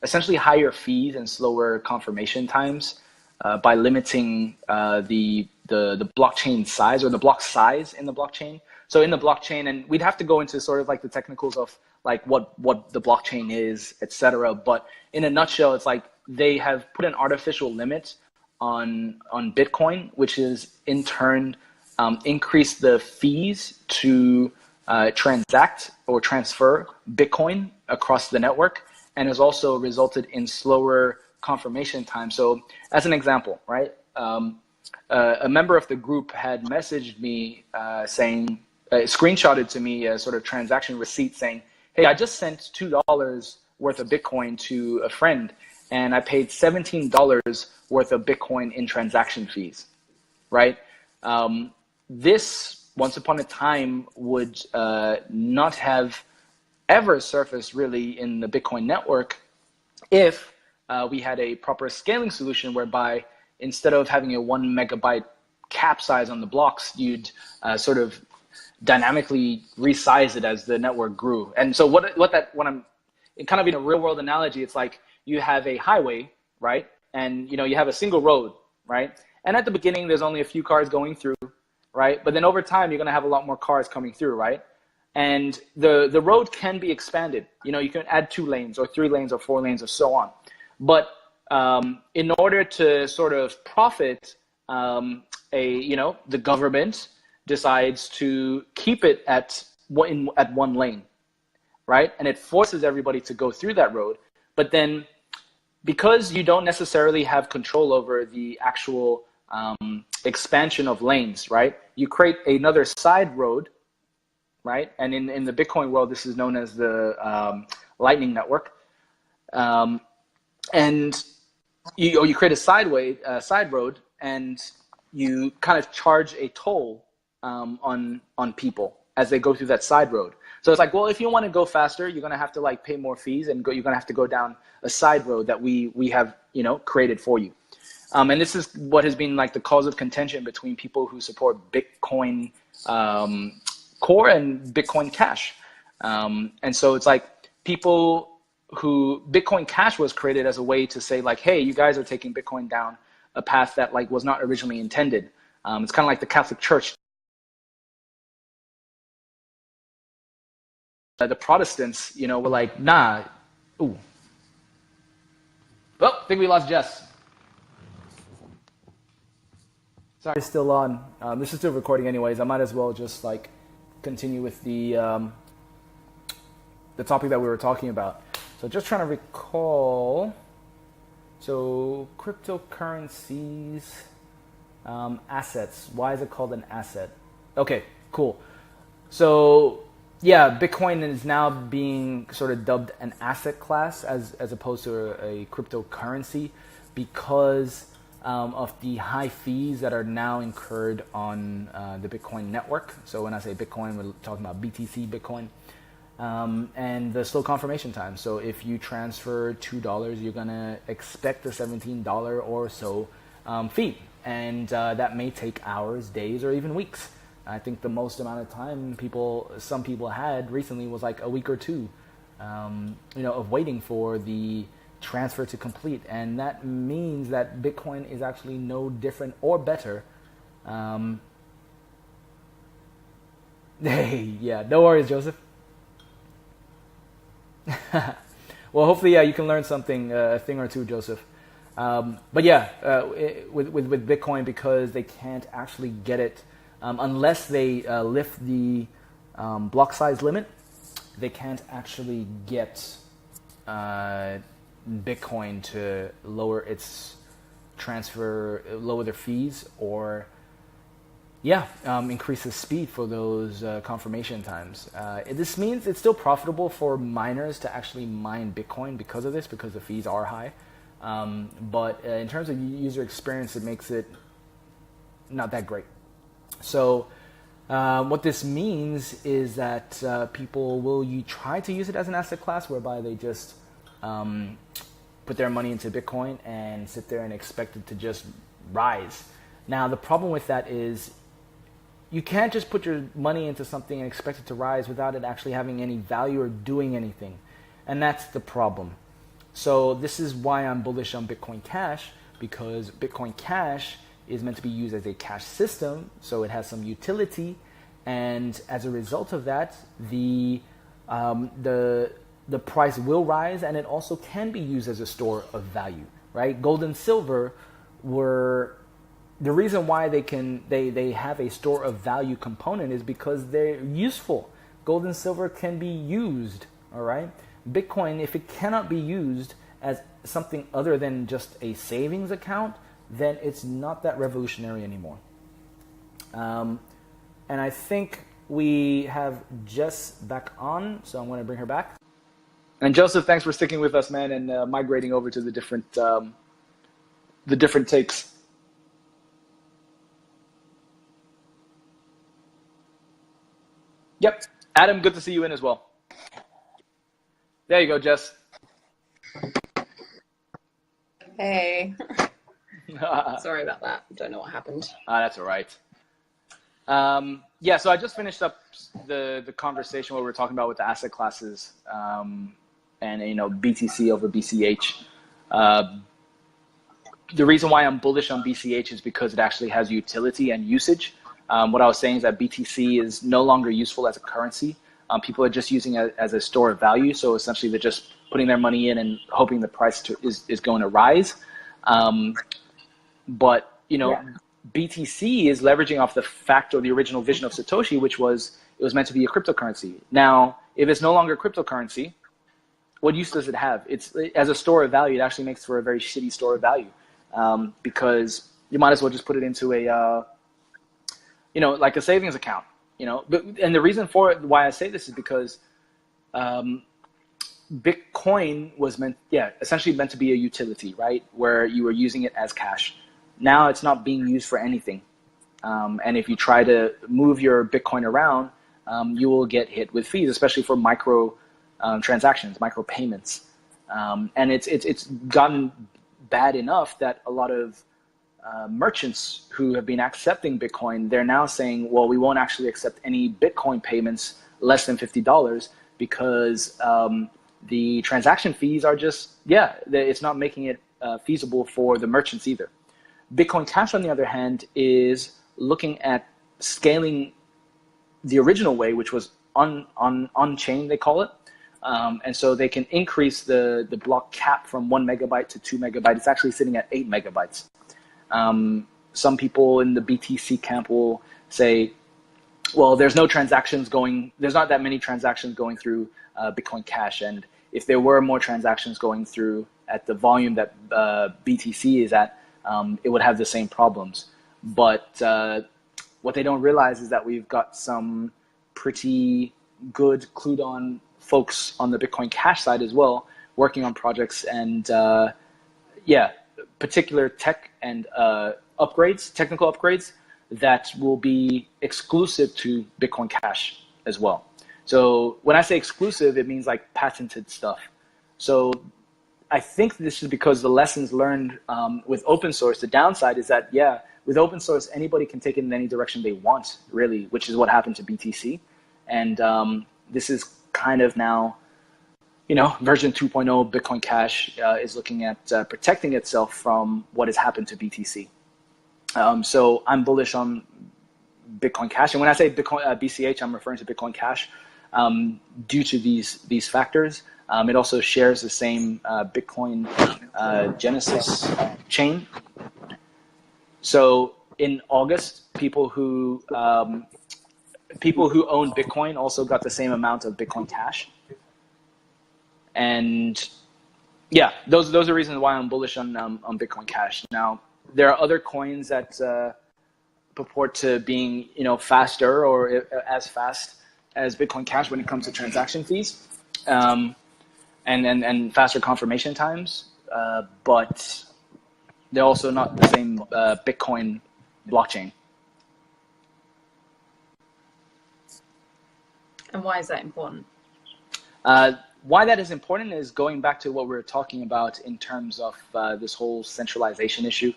essentially higher fees and slower confirmation times by limiting the blockchain size, or the block size in the blockchain. So in the blockchain, and we'd have to go into sort of like the technicals of like what the blockchain is, etc. But in a nutshell, it's like they have put an artificial limit on Bitcoin, which is in turn increased the fees to transact or transfer Bitcoin across the network, and has also resulted in slower confirmation time. So as an example, right, a member of the group had messaged me saying, screenshotted to me a sort of transaction receipt saying, hey, I just sent $2 worth of Bitcoin to a friend, and I paid $17 worth of Bitcoin in transaction fees, right? This, once upon a time, would not have ever surfaced really in the Bitcoin network if we had a proper scaling solution whereby instead of having a 1 megabyte cap size on the blocks, you'd sort of dynamically resize it as the network grew. And so when I'm kind of in a real world analogy, it's like you have a highway, right? And you have a single road, right? And at the beginning, there's only a few cars going through, right? But then over time, you're going to have a lot more cars coming through, right? And the road can be expanded. You can add 2 lanes or 3 lanes or 4 lanes or so on. But in order to sort of profit, the government decides to keep it at 1 lane, right? And it forces everybody to go through that road. But then because you don't necessarily have control over the actual expansion of lanes, right? You create another side road, right? And in the Bitcoin world, this is known as the Lightning Network. And you create a side road, and you kind of charge a toll on people as they go through that side road. So it's like, well, if you want to go faster, you're going to have to like pay more fees, and you're going to have to go down a side road that we have created for you. And this is what has been like the cause of contention between people who support Bitcoin Core and Bitcoin Cash. And so it's like people who Bitcoin Cash was created as a way to say like, hey, you guys are taking Bitcoin down a path that like was not originally intended. It's kind of like the Catholic Church. The Protestants, were like, nah. Ooh. Well, I think we lost Jess. Sorry, it's still on. This is still recording anyways. I might as well just like continue with the topic that we were talking about. So just trying to recall. So cryptocurrencies, assets. Why is it called an asset? Okay, cool. So yeah, Bitcoin is now being sort of dubbed an asset class as opposed to a cryptocurrency, because of the high fees that are now incurred on the Bitcoin network. So when I say Bitcoin, we're talking about BTC Bitcoin. And the slow confirmation time. So if you transfer $2, you're going to expect a $17 or so fee. And that may take hours, days, or even weeks. I think the most amount of time some people had recently was like a week or two, of waiting for the transfer to complete. And that means that Bitcoin is actually no different or better. Hey, yeah, no worries, Joseph. Well, hopefully, you can learn something, a thing or two, Joseph. But yeah, with Bitcoin, because they can't actually get it unless they lift the block size limit, they can't actually get Bitcoin to lower its lower their fees, or increase the speed for those confirmation times. This means it's still profitable for miners to actually mine Bitcoin because of this, because the fees are high. But in terms of user experience, it makes it not that great. So what this means is that people will try to use it as an asset class, whereby they just put their money into Bitcoin and sit there and expect it to just rise. Now, the problem with that is you can't just put your money into something and expect it to rise without it actually having any value or doing anything. And that's the problem. So this is why I'm bullish on Bitcoin Cash, because Bitcoin Cash is meant to be used as a cash system, so it has some utility, and as a result of that, the price will rise, and it also can be used as a store of value, right? Gold and silver were the reason why they have a store of value component is because they're useful. Gold and silver can be used, all right? Bitcoin, if it cannot be used as something other than just a savings account, then it's not that revolutionary anymore. And I think we have Jess back on, so I'm going to bring her back. And Joseph, thanks for sticking with us, man, and migrating over to the different takes. Yep. Adam, good to see you in as well. There you go, Jess. Hey. Sorry about that. Don't know what happened. That's all right. So I just finished up the conversation where we were talking about with the asset classes and BTC over BCH. The reason why I'm bullish on BCH is because it actually has utility and usage. What I was saying is that BTC is no longer useful as a currency. People are just using it as a store of value. So essentially, they're just putting their money in and hoping the price is going to rise. But BTC is leveraging off the fact or the original vision of Satoshi, which was it was meant to be a cryptocurrency. Now, if it's no longer a cryptocurrency, what use does it have? It's as a store of value. It actually makes for a very shitty store of value because you might as well just put it into a like a savings account. And the reason for it, why I say this is because Bitcoin was essentially meant to be a utility, right? Where you were using it as cash. Now it's not being used for anything. And if you try to move your Bitcoin around, you will get hit with fees, especially for micro transactions, micro payments. And it's gotten bad enough that a lot of merchants who have been accepting Bitcoin, they're now saying, well, we won't actually accept any Bitcoin payments less than $50 because the transaction fees are just, it's not making it feasible for the merchants either. Bitcoin Cash, on the other hand, is looking at scaling the original way, which was on-chain, they call it. And so they can increase the block cap from 1 megabyte to 2 megabytes. It's actually sitting at 8 megabytes. Some people in the BTC camp will say, well, there's not that many transactions going through Bitcoin Cash. And if there were more transactions going through at the volume that BTC is at, it would have the same problems. But what they don't realize is that we've got some pretty good clued on folks on the Bitcoin Cash side as well, working on projects. And particular tech and technical upgrades that will be exclusive to Bitcoin Cash as well. So when I say exclusive, it means like patented stuff. So I think this is because the lessons learned with open source, the downside is that, yeah, with open source, anybody can take it in any direction they want, really, which is what happened to BTC. And this is kind of now, version 2.0 Bitcoin Cash is looking at protecting itself from what has happened to BTC. So I'm bullish on Bitcoin Cash. And when I say Bitcoin BCH, I'm referring to Bitcoin Cash due to these factors. It also shares the same Bitcoin Genesis chain. So in August, people who own Bitcoin also got the same amount of Bitcoin Cash. And yeah, those are reasons why I'm bullish on Bitcoin Cash. Now, there are other coins that purport to being faster or as fast as Bitcoin Cash when it comes to transaction fees, and faster confirmation times, but they're also not the same Bitcoin blockchain. And why is that important? Why that is important is going back to what we were talking about in terms of this whole centralization issue.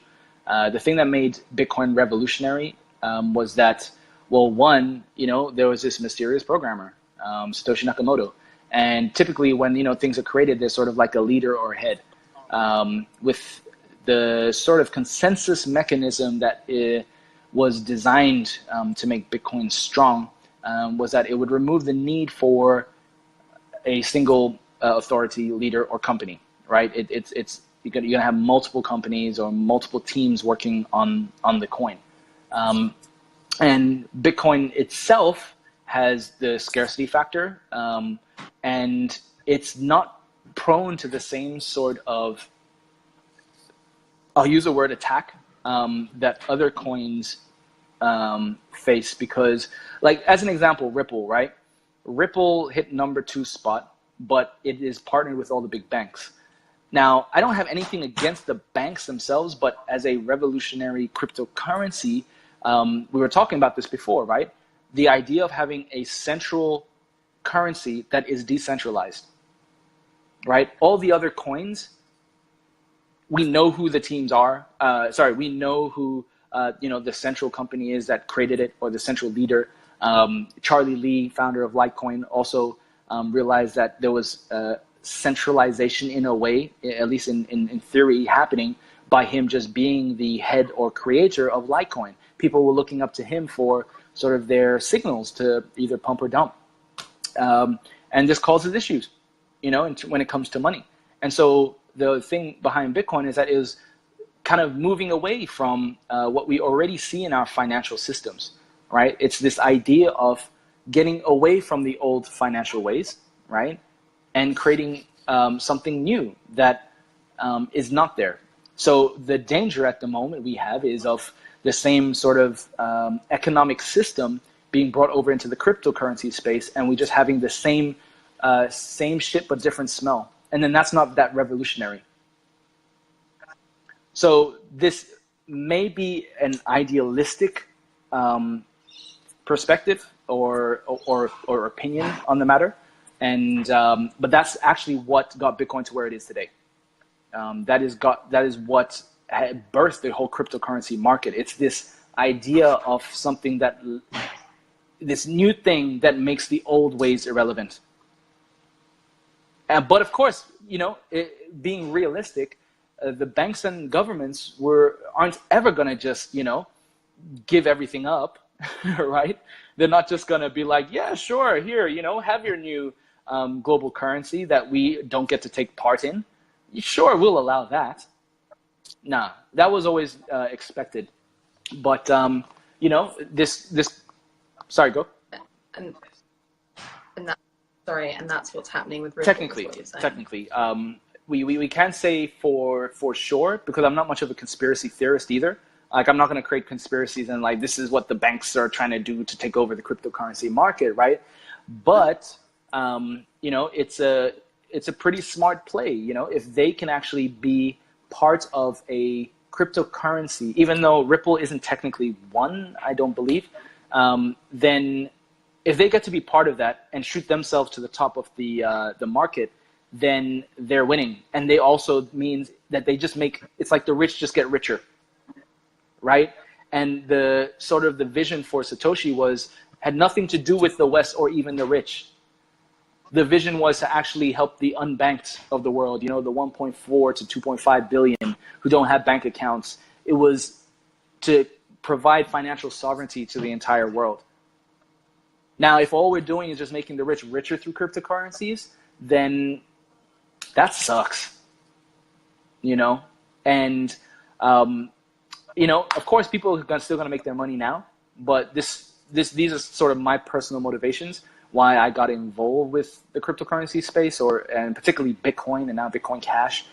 The thing that made Bitcoin revolutionary was that, well, one, there was this mysterious programmer, Satoshi Nakamoto. And typically when, things are created, there's sort of like a leader or head. With the sort of consensus mechanism that was designed to make Bitcoin strong, was that it would remove the need for a single authority, leader, or company, right? You're gonna have multiple companies or multiple teams working on the coin. And Bitcoin itself has the scarcity factor, and it's not prone to the same sort of, I'll use the word attack, that other coins face, because, like, as an example, Ripple, right? Ripple hit number 2 spot, but it is partnered with all the big banks. Now, I don't have anything against the banks themselves, but as a revolutionary cryptocurrency, we were talking about this before, right? The idea of having a central currency that is decentralized, right? All the other coins, we know who the teams are. We know who the central company is that created it, or the central leader. Charlie Lee, founder of Litecoin, also realized that there was centralization in a way, at least in theory, happening by him just being the head or creator of Litecoin. People were looking up to him for sort of their signals to either pump or dump. And this causes issues, when it comes to money. And so the thing behind Bitcoin is that it was kind of moving away from what we already see in our financial systems, right? It's this idea of getting away from the old financial ways, right? And creating something new that is not there. So the danger at the moment we have is of the same sort of economic system being brought over into the cryptocurrency space, and we just having the same shit but different smell. And then that's not that revolutionary. So this may be an idealistic perspective or opinion on the matter, and but that's actually what got Bitcoin to where it is today. That is what had birthed the whole cryptocurrency market. It's this idea of something this new thing that makes the old ways irrelevant. But of course, being realistic, the banks and governments aren't ever going to just, give everything up, right? They're not just going to be like, yeah, sure, here, have your new global currency that we don't get to take part in. Sure, we'll allow that. Nah, that was always expected. But, this. Sorry, go. And that's what's happening with Ripple. Technically, we can't say for sure, because I'm not much of a conspiracy theorist either. Like, I'm not going to create conspiracies and like this is what the banks are trying to do to take over the cryptocurrency market, right? But it's a pretty smart play. If they can actually be part of a cryptocurrency, even though Ripple isn't technically one, I don't believe, then if they get to be part of that and shoot themselves to the top of the market, then they're winning. And they also means that they just make, it's like the rich just get richer, right? And the sort of the vision for Satoshi had nothing to do with the West or even the rich. The vision was to actually help the unbanked of the world, the 1.4 to 2.5 billion who don't have bank accounts. It was to provide financial sovereignty to the entire world. Now, if all we're doing is just making the rich richer through cryptocurrencies, then that sucks, And, of course, people are still going to make their money now, but these are sort of my personal motivations why I got involved with the cryptocurrency space, and particularly Bitcoin and now Bitcoin Cash.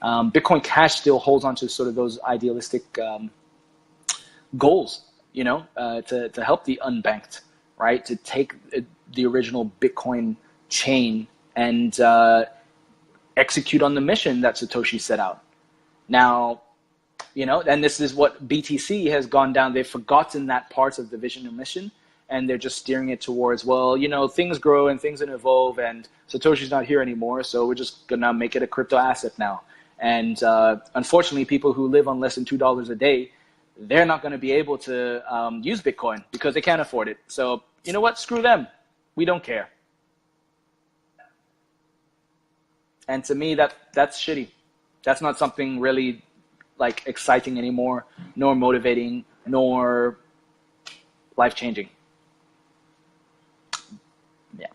Bitcoin Cash still holds on to sort of those idealistic goals, to help the unbanked, right? To take the original Bitcoin chain and execute on the mission that Satoshi set out. Now, and this is what BTC has gone down. They've forgotten that part of the vision and mission, and they're just steering it towards, things grow and things evolve, and Satoshi's not here anymore, so we're just going to make it a crypto asset now. And unfortunately, people who live on less than $2 a day, they're not going to be able to use Bitcoin because they can't afford it. So, you know what? Screw them. We don't care. And to me, that's shitty. That's not something really exciting anymore, nor motivating, nor life-changing. Yeah.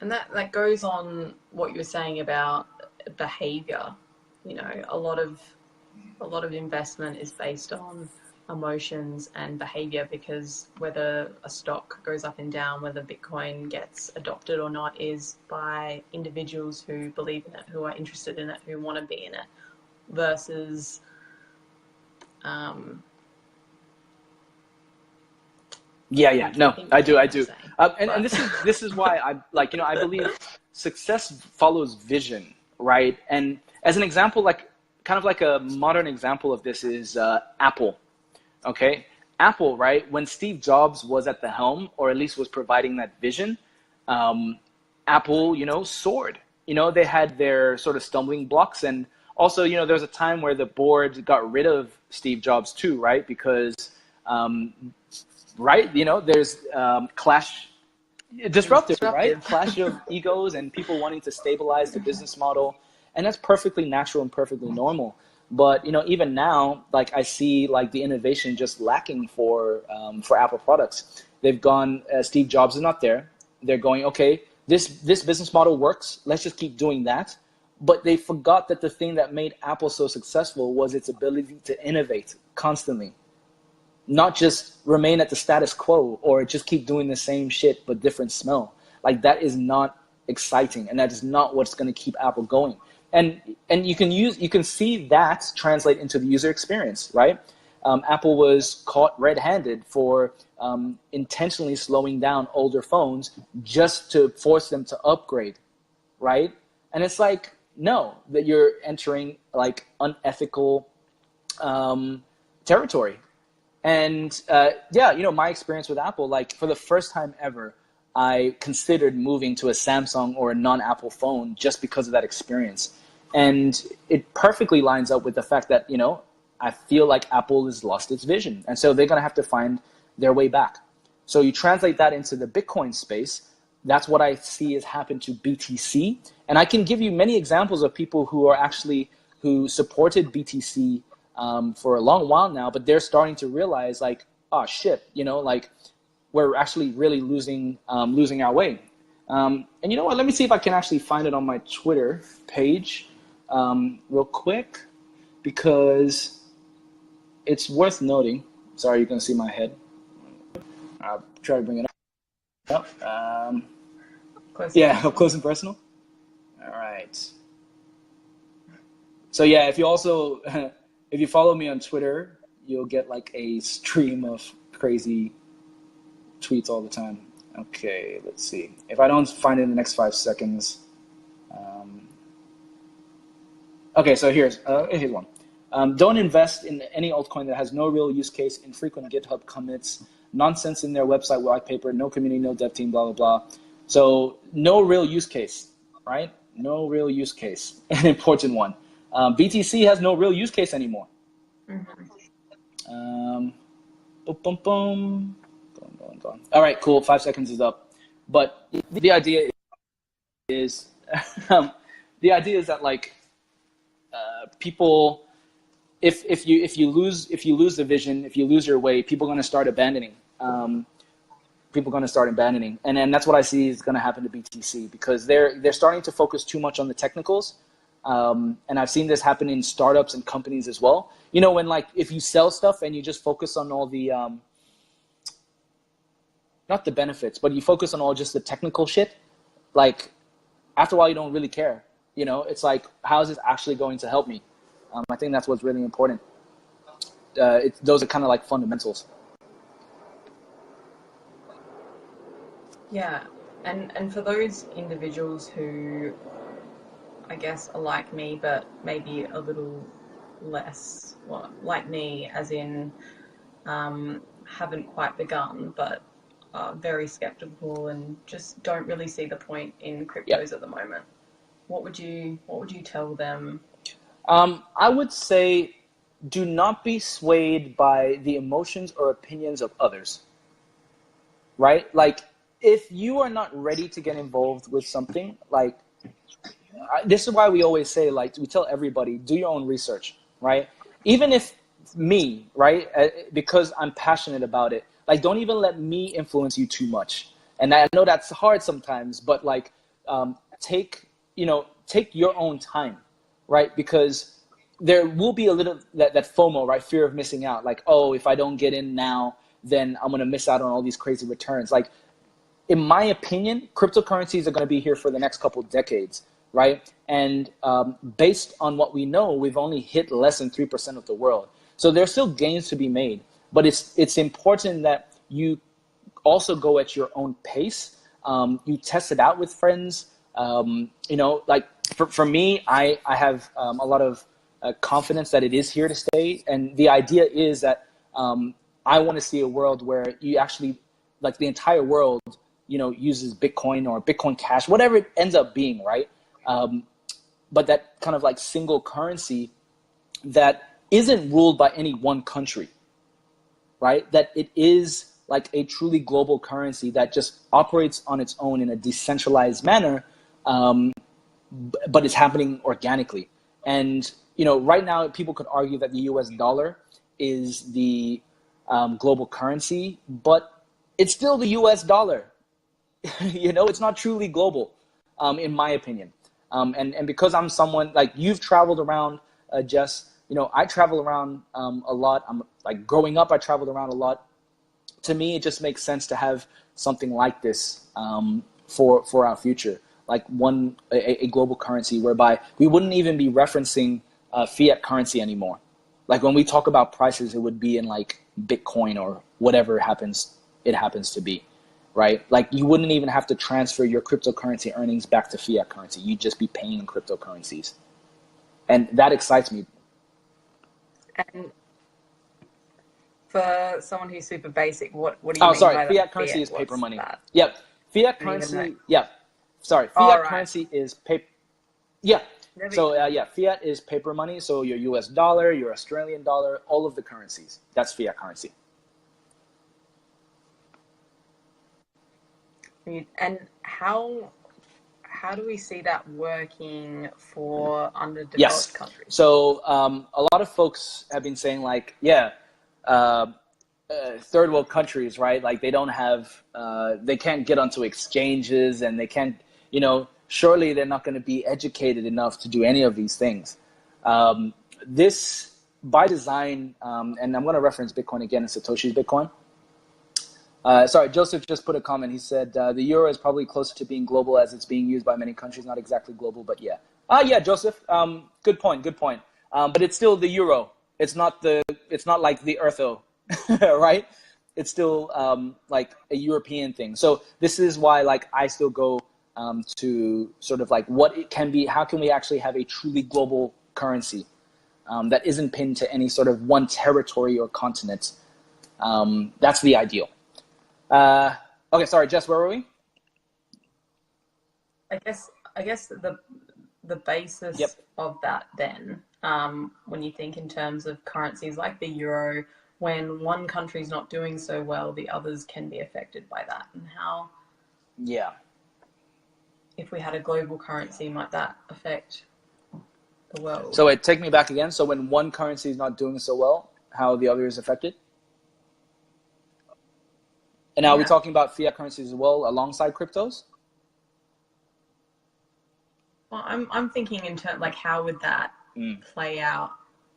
And that goes on what you were saying about behavior. A lot of investment is based on emotions and behavior, because whether a stock goes up and down, whether Bitcoin gets adopted or not, is by individuals who believe in it, who are interested in it, who want to be in it, versus No, I do. And this is why I believe success follows vision, right? And as an example, kind of like a modern example of this is Apple. Okay, Apple, right? When Steve Jobs was at the helm, or at least was providing that vision, Apple, soared. They had their sort of stumbling blocks, and also, there was a time where the board got rid of Steve Jobs too, right? Because, right, there's disruptive, right? Clash of egos and people wanting to stabilize the business model, and that's perfectly natural and perfectly normal. But even now, I see the innovation just lacking for Apple products. They've gone. Steve Jobs is not there. They're going, okay, this business model works. Let's just keep doing that. But they forgot that the thing that made Apple so successful was its ability to innovate constantly, not just remain at the status quo or just keep doing the same shit but different smell. That is not exciting, and that is not what's going to keep Apple going. And you can see that translate into the user experience, right? Apple was caught red-handed for intentionally slowing down older phones just to force them to upgrade, right? And it's no, that you're entering unethical territory. And my experience with Apple, for the first time ever, I considered moving to a Samsung or a non-Apple phone just because of that experience. And it perfectly lines up with the fact that, I feel like Apple has lost its vision. And so they're going to have to find their way back. So you translate that into the Bitcoin space. That's what I see has happened to BTC. And I can give you many examples of people who supported BTC for a long while now, but they're starting to realize oh shit, we're actually really losing our way. And you know what? Let me see if I can actually find it on my Twitter page real quick, because it's worth noting. Sorry, you can see my head. I'll try to bring it up. Up close and personal. All right. So yeah, if you follow me on Twitter, you'll get a stream of crazy tweets all the time. Okay, let's see. If I don't find it in the next 5 seconds, Okay, so here's one. Don't invest in any altcoin that has no real use case, infrequent GitHub commits, nonsense in their website white paper, no community, no dev team, blah, blah, blah. So no real use case, right? No real use case, an important one. BTC has no real use case anymore. Boom, boom, boom. Going. All right, cool. 5 seconds is up. But the idea is, the idea is that like people, if you lose the vision, if you lose your way, people are going to start abandoning. And then that's what I see is going to happen to BTC, because they're starting to focus too much on the technicals. And I've seen this happen in startups and companies as well. You know, when like if you sell stuff and you just focus on all the not the benefits, but you focus on all just the technical shit, like after a while you don't really care. You know, it's like, how is this actually going to help me? I think that's what's really important. Those are kind of like fundamentals. Yeah, and for those individuals who, I guess, are like me, but maybe a little less, well, like me, as in haven't quite begun, but are very skeptical and just don't really see the point in cryptos at the moment. What would you tell them? I would say, do not be swayed by the emotions or opinions of others. Right? Like, if you are not ready to get involved with something, like, this is why we always say, like, we tell everybody, do your own research, right? Even if me, right, because I'm passionate about it, like, don't even let me influence you too much. And I know that's hard sometimes, but like, take your own time, right? Because there will be a little that FOMO, right? Fear of missing out. Like, oh, if I don't get in now, then I'm going to miss out on all these crazy returns. Like, in my opinion, cryptocurrencies are going to be here for the next couple of decades, right? And based on what we know, we've only hit less than 3% of the world. So there's still gains to be made. But it's important that you also go at your own pace. You test it out with friends. Like for me, I have a lot of confidence that it is here to stay. And the idea is that I want to see a world where you actually, like the entire world, uses Bitcoin or Bitcoin Cash, whatever it ends up being, right? But that kind of like single currency that isn't ruled by any one country, right? That it is like a truly global currency that just operates on its own in a decentralized manner, but it's happening organically. And, right now people could argue that the US dollar is the global currency, but it's still the US dollar. It's not truly global, in my opinion. And because I'm someone like you've traveled around, Jess, I travel around a lot. I'm like growing up, I traveled around a lot. To me, it just makes sense to have something like this for our future, like a global currency whereby we wouldn't even be referencing fiat currency anymore. Like when we talk about prices, it would be in like Bitcoin or whatever it happens to be, right? Like you wouldn't even have to transfer your cryptocurrency earnings back to fiat currency. You'd just be paying in cryptocurrencies. And that excites me. And for someone who's super basic, what do you mean by fiat currency is paper money. That? Yep. Fiat currency, yeah. Sorry, fiat currency is paper. Yeah. So, fiat is paper money. So your US dollar, your Australian dollar, all of the currencies. That's fiat currency. And how do we see that working for underdeveloped countries? So a lot of folks have been saying like, third world countries, right? Like they don't have, they can't get onto exchanges and they can't, surely they're not going to be educated enough to do any of these things. This by design, and I'm going to reference Bitcoin again, and Satoshi's Bitcoin. Sorry, Joseph just put a comment. He said, the euro is probably closer to being global as it's being used by many countries. Not exactly global, but yeah. Yeah, Joseph. Good point. But it's still the euro. It's not like the Eartho, right? It's still like a European thing. So this is why like I still go to sort of like what it can be. How can we actually have a truly global currency that isn't pinned to any sort of one territory or continent. That's the ideal. Okay, sorry, Jess, where were we? I guess the basis Yep. of that then, when you think in terms of currencies like the euro, when one country's not doing so well, the others can be affected by that, and how, Yeah. if we had a global currency, might that affect the world? So take me back again. So when one currency is not doing so well, how the other is affected? And now are we Yeah. talking about fiat currencies as well alongside cryptos? Well, I'm thinking in terms like how would that play out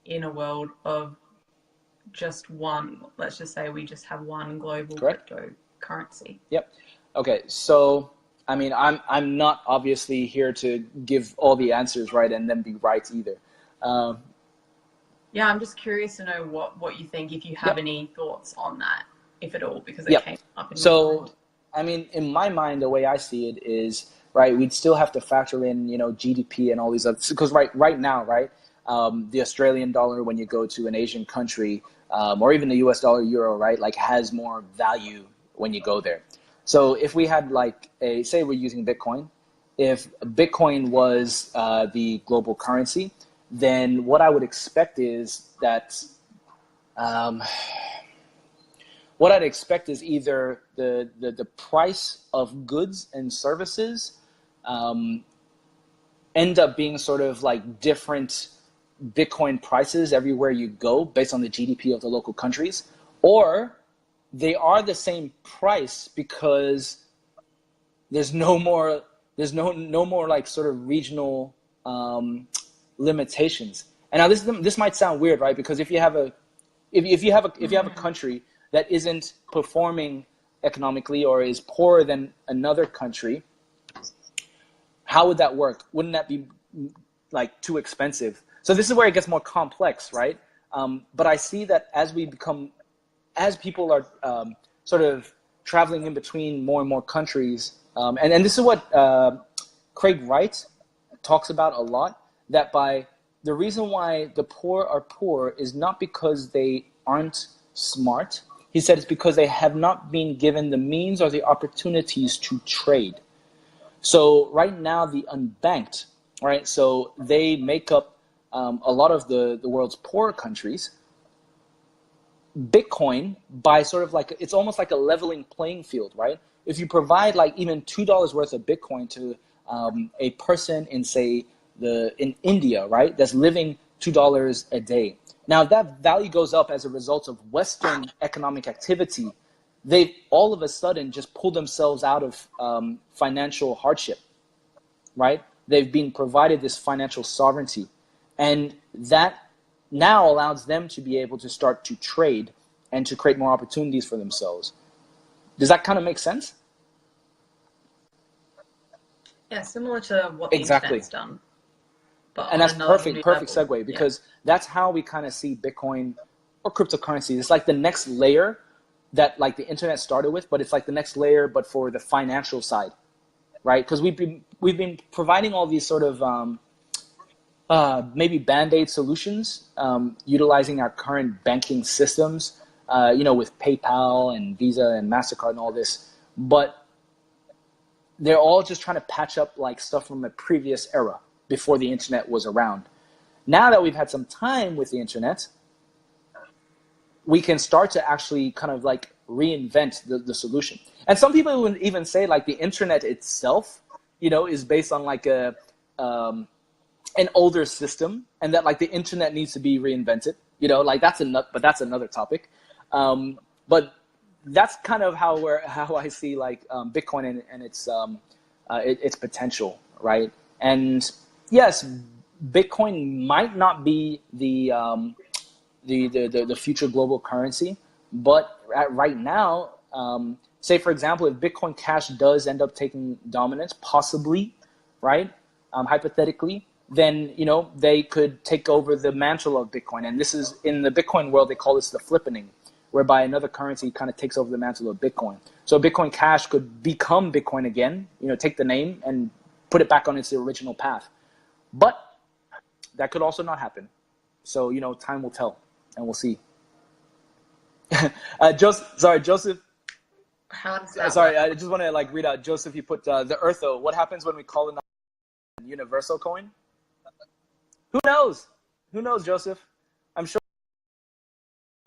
in a world of just one? Let's just say we just have one global Correct. cryptocurrency. Yep. Okay. So, I mean, I'm not obviously here to give all the answers right and then be right either. Yeah, I'm just curious to know what you think, if you have Yep. any thoughts on that, if at all, because it Yep. came up in my So, mind. I mean, in my mind, the way I see it is, right, we'd still have to factor in, GDP and all these other, because right now, right, the Australian dollar, when you go to an Asian country, or even the US dollar, euro, right, like has more value when you go there. So if we had like say we're using Bitcoin, if Bitcoin was the global currency, then what I would expect is that what I'd expect is either the price of goods and services end up being sort of like different Bitcoin prices everywhere you go based on the GDP of the local countries, or they are the same price because there's no more like sort of regional limitations. And now this might sound weird, right? Because if you have a country that isn't performing economically or is poorer than another country, how would that work? Wouldn't that be like too expensive? So this is where it gets more complex, right? But I see that as people are sort of traveling in between more and more countries, and this is what Craig Wright talks about a lot, that by the reason why the poor are poor is not because they aren't smart. He said it's because they have not been given the means or the opportunities to trade. So right now, the unbanked, right? So they make up a lot of the world's poorer countries. Bitcoin, by sort of like, it's almost like a leveling playing field, right? If you provide like even $2 worth of Bitcoin to a person in, say, in India, right, that's living $2 a day. Now, if that value goes up as a result of Western economic activity, they've all of a sudden just pulled themselves out of financial hardship, right? They've been provided this financial sovereignty. And that now allows them to be able to start to trade and to create more opportunities for themselves. Does that kind of make sense? Yeah, similar to what the Exactly. internet's done. But And on that's another perfect new segue, level. because that's how we kind of see Bitcoin or cryptocurrency. It's like the next layer that like the internet started with, but it's like the next layer, but for the financial side, right? Because we've been providing all these sort of maybe band-aid solutions, utilizing our current banking systems, with PayPal and Visa and MasterCard and all this, but they're all just trying to patch up like stuff from a previous era before the internet was around. Now that we've had some time with the internet, we can start to actually kind of like reinvent the solution. And some people would even say like the internet itself, is based on like an older system, and that like the internet needs to be reinvented. Like that's another topic. But that's kind of how I see like Bitcoin and its potential, right? And yes, Bitcoin might not be the future global currency, but right now, say for example, if Bitcoin Cash does end up taking dominance, possibly, right? Hypothetically, then they could take over the mantle of Bitcoin, and this is in the Bitcoin world they call this the flippening, whereby another currency kind of takes over the mantle of Bitcoin. So Bitcoin Cash could become Bitcoin again, take the name and put it back on its original path. But that could also not happen. So, you know, time will tell, and we'll see. Joseph. How does that Sorry, work? I just want to like read out. Joseph, you put the Eartho. What happens when we call in a universal coin? Who knows? Who knows, Joseph? I'm sure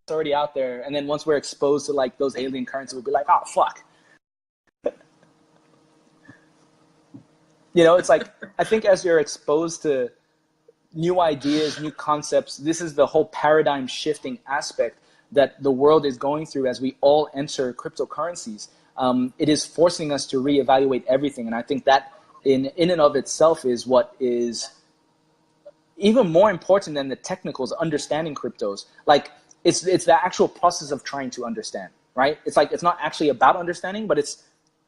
it's already out there. And then once we're exposed to like those alien currencies, we'll be like, oh fuck. You know, it's like I think as you're exposed to new ideas, new concepts, this is the whole paradigm shifting aspect that the world is going through as we all enter cryptocurrencies. It is forcing us to reevaluate everything. And I think that in and of itself is what is even more important than the technicals, understanding cryptos. Like it's the actual process of trying to understand, right? It's like, it's not actually about understanding, but it's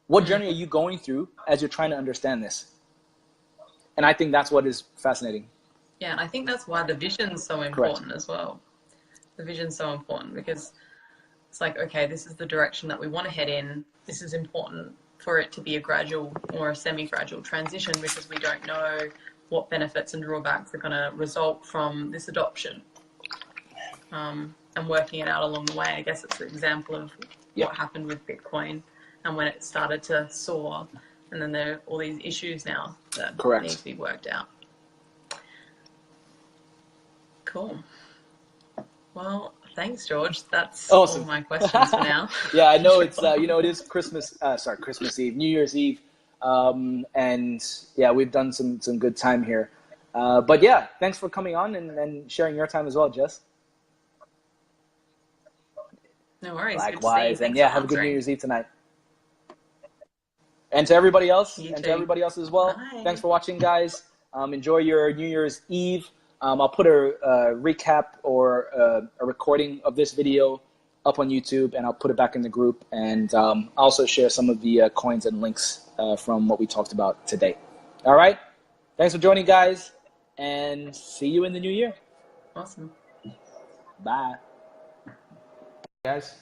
what journey are you going through as you're trying to understand this? And I think that's what is fascinating. Yeah, and I think that's why the vision's so important as well. The vision's so important because it's like, okay, this is the direction that we want to head in. This is important for it to be a gradual or a semi-gradual transition because we don't know what benefits and drawbacks are going to result from this adoption. And working it out along the way. I guess it's an example of what happened with Bitcoin and when it started to soar. And then there are all these issues now that need to be worked out. Cool. Well, thanks, George. That's awesome. All my questions for now. Yeah, I know it's you know, it is Christmas Eve, New Year's Eve. And yeah, we've done some good time here. But yeah, thanks for coming on and sharing your time as well, Jess. No worries. Likewise. And yeah, have a good New Year's Eve tonight. And to everybody else, to everybody else as well. Bye. Thanks for watching, guys. Enjoy your New Year's Eve. I'll put a recap or a recording of this video up on YouTube, and I'll put it back in the group. And I'll also share some of the coins and links from what we talked about today. All right? Thanks for joining, guys, and see you in the new year. Awesome. Bye. Guys.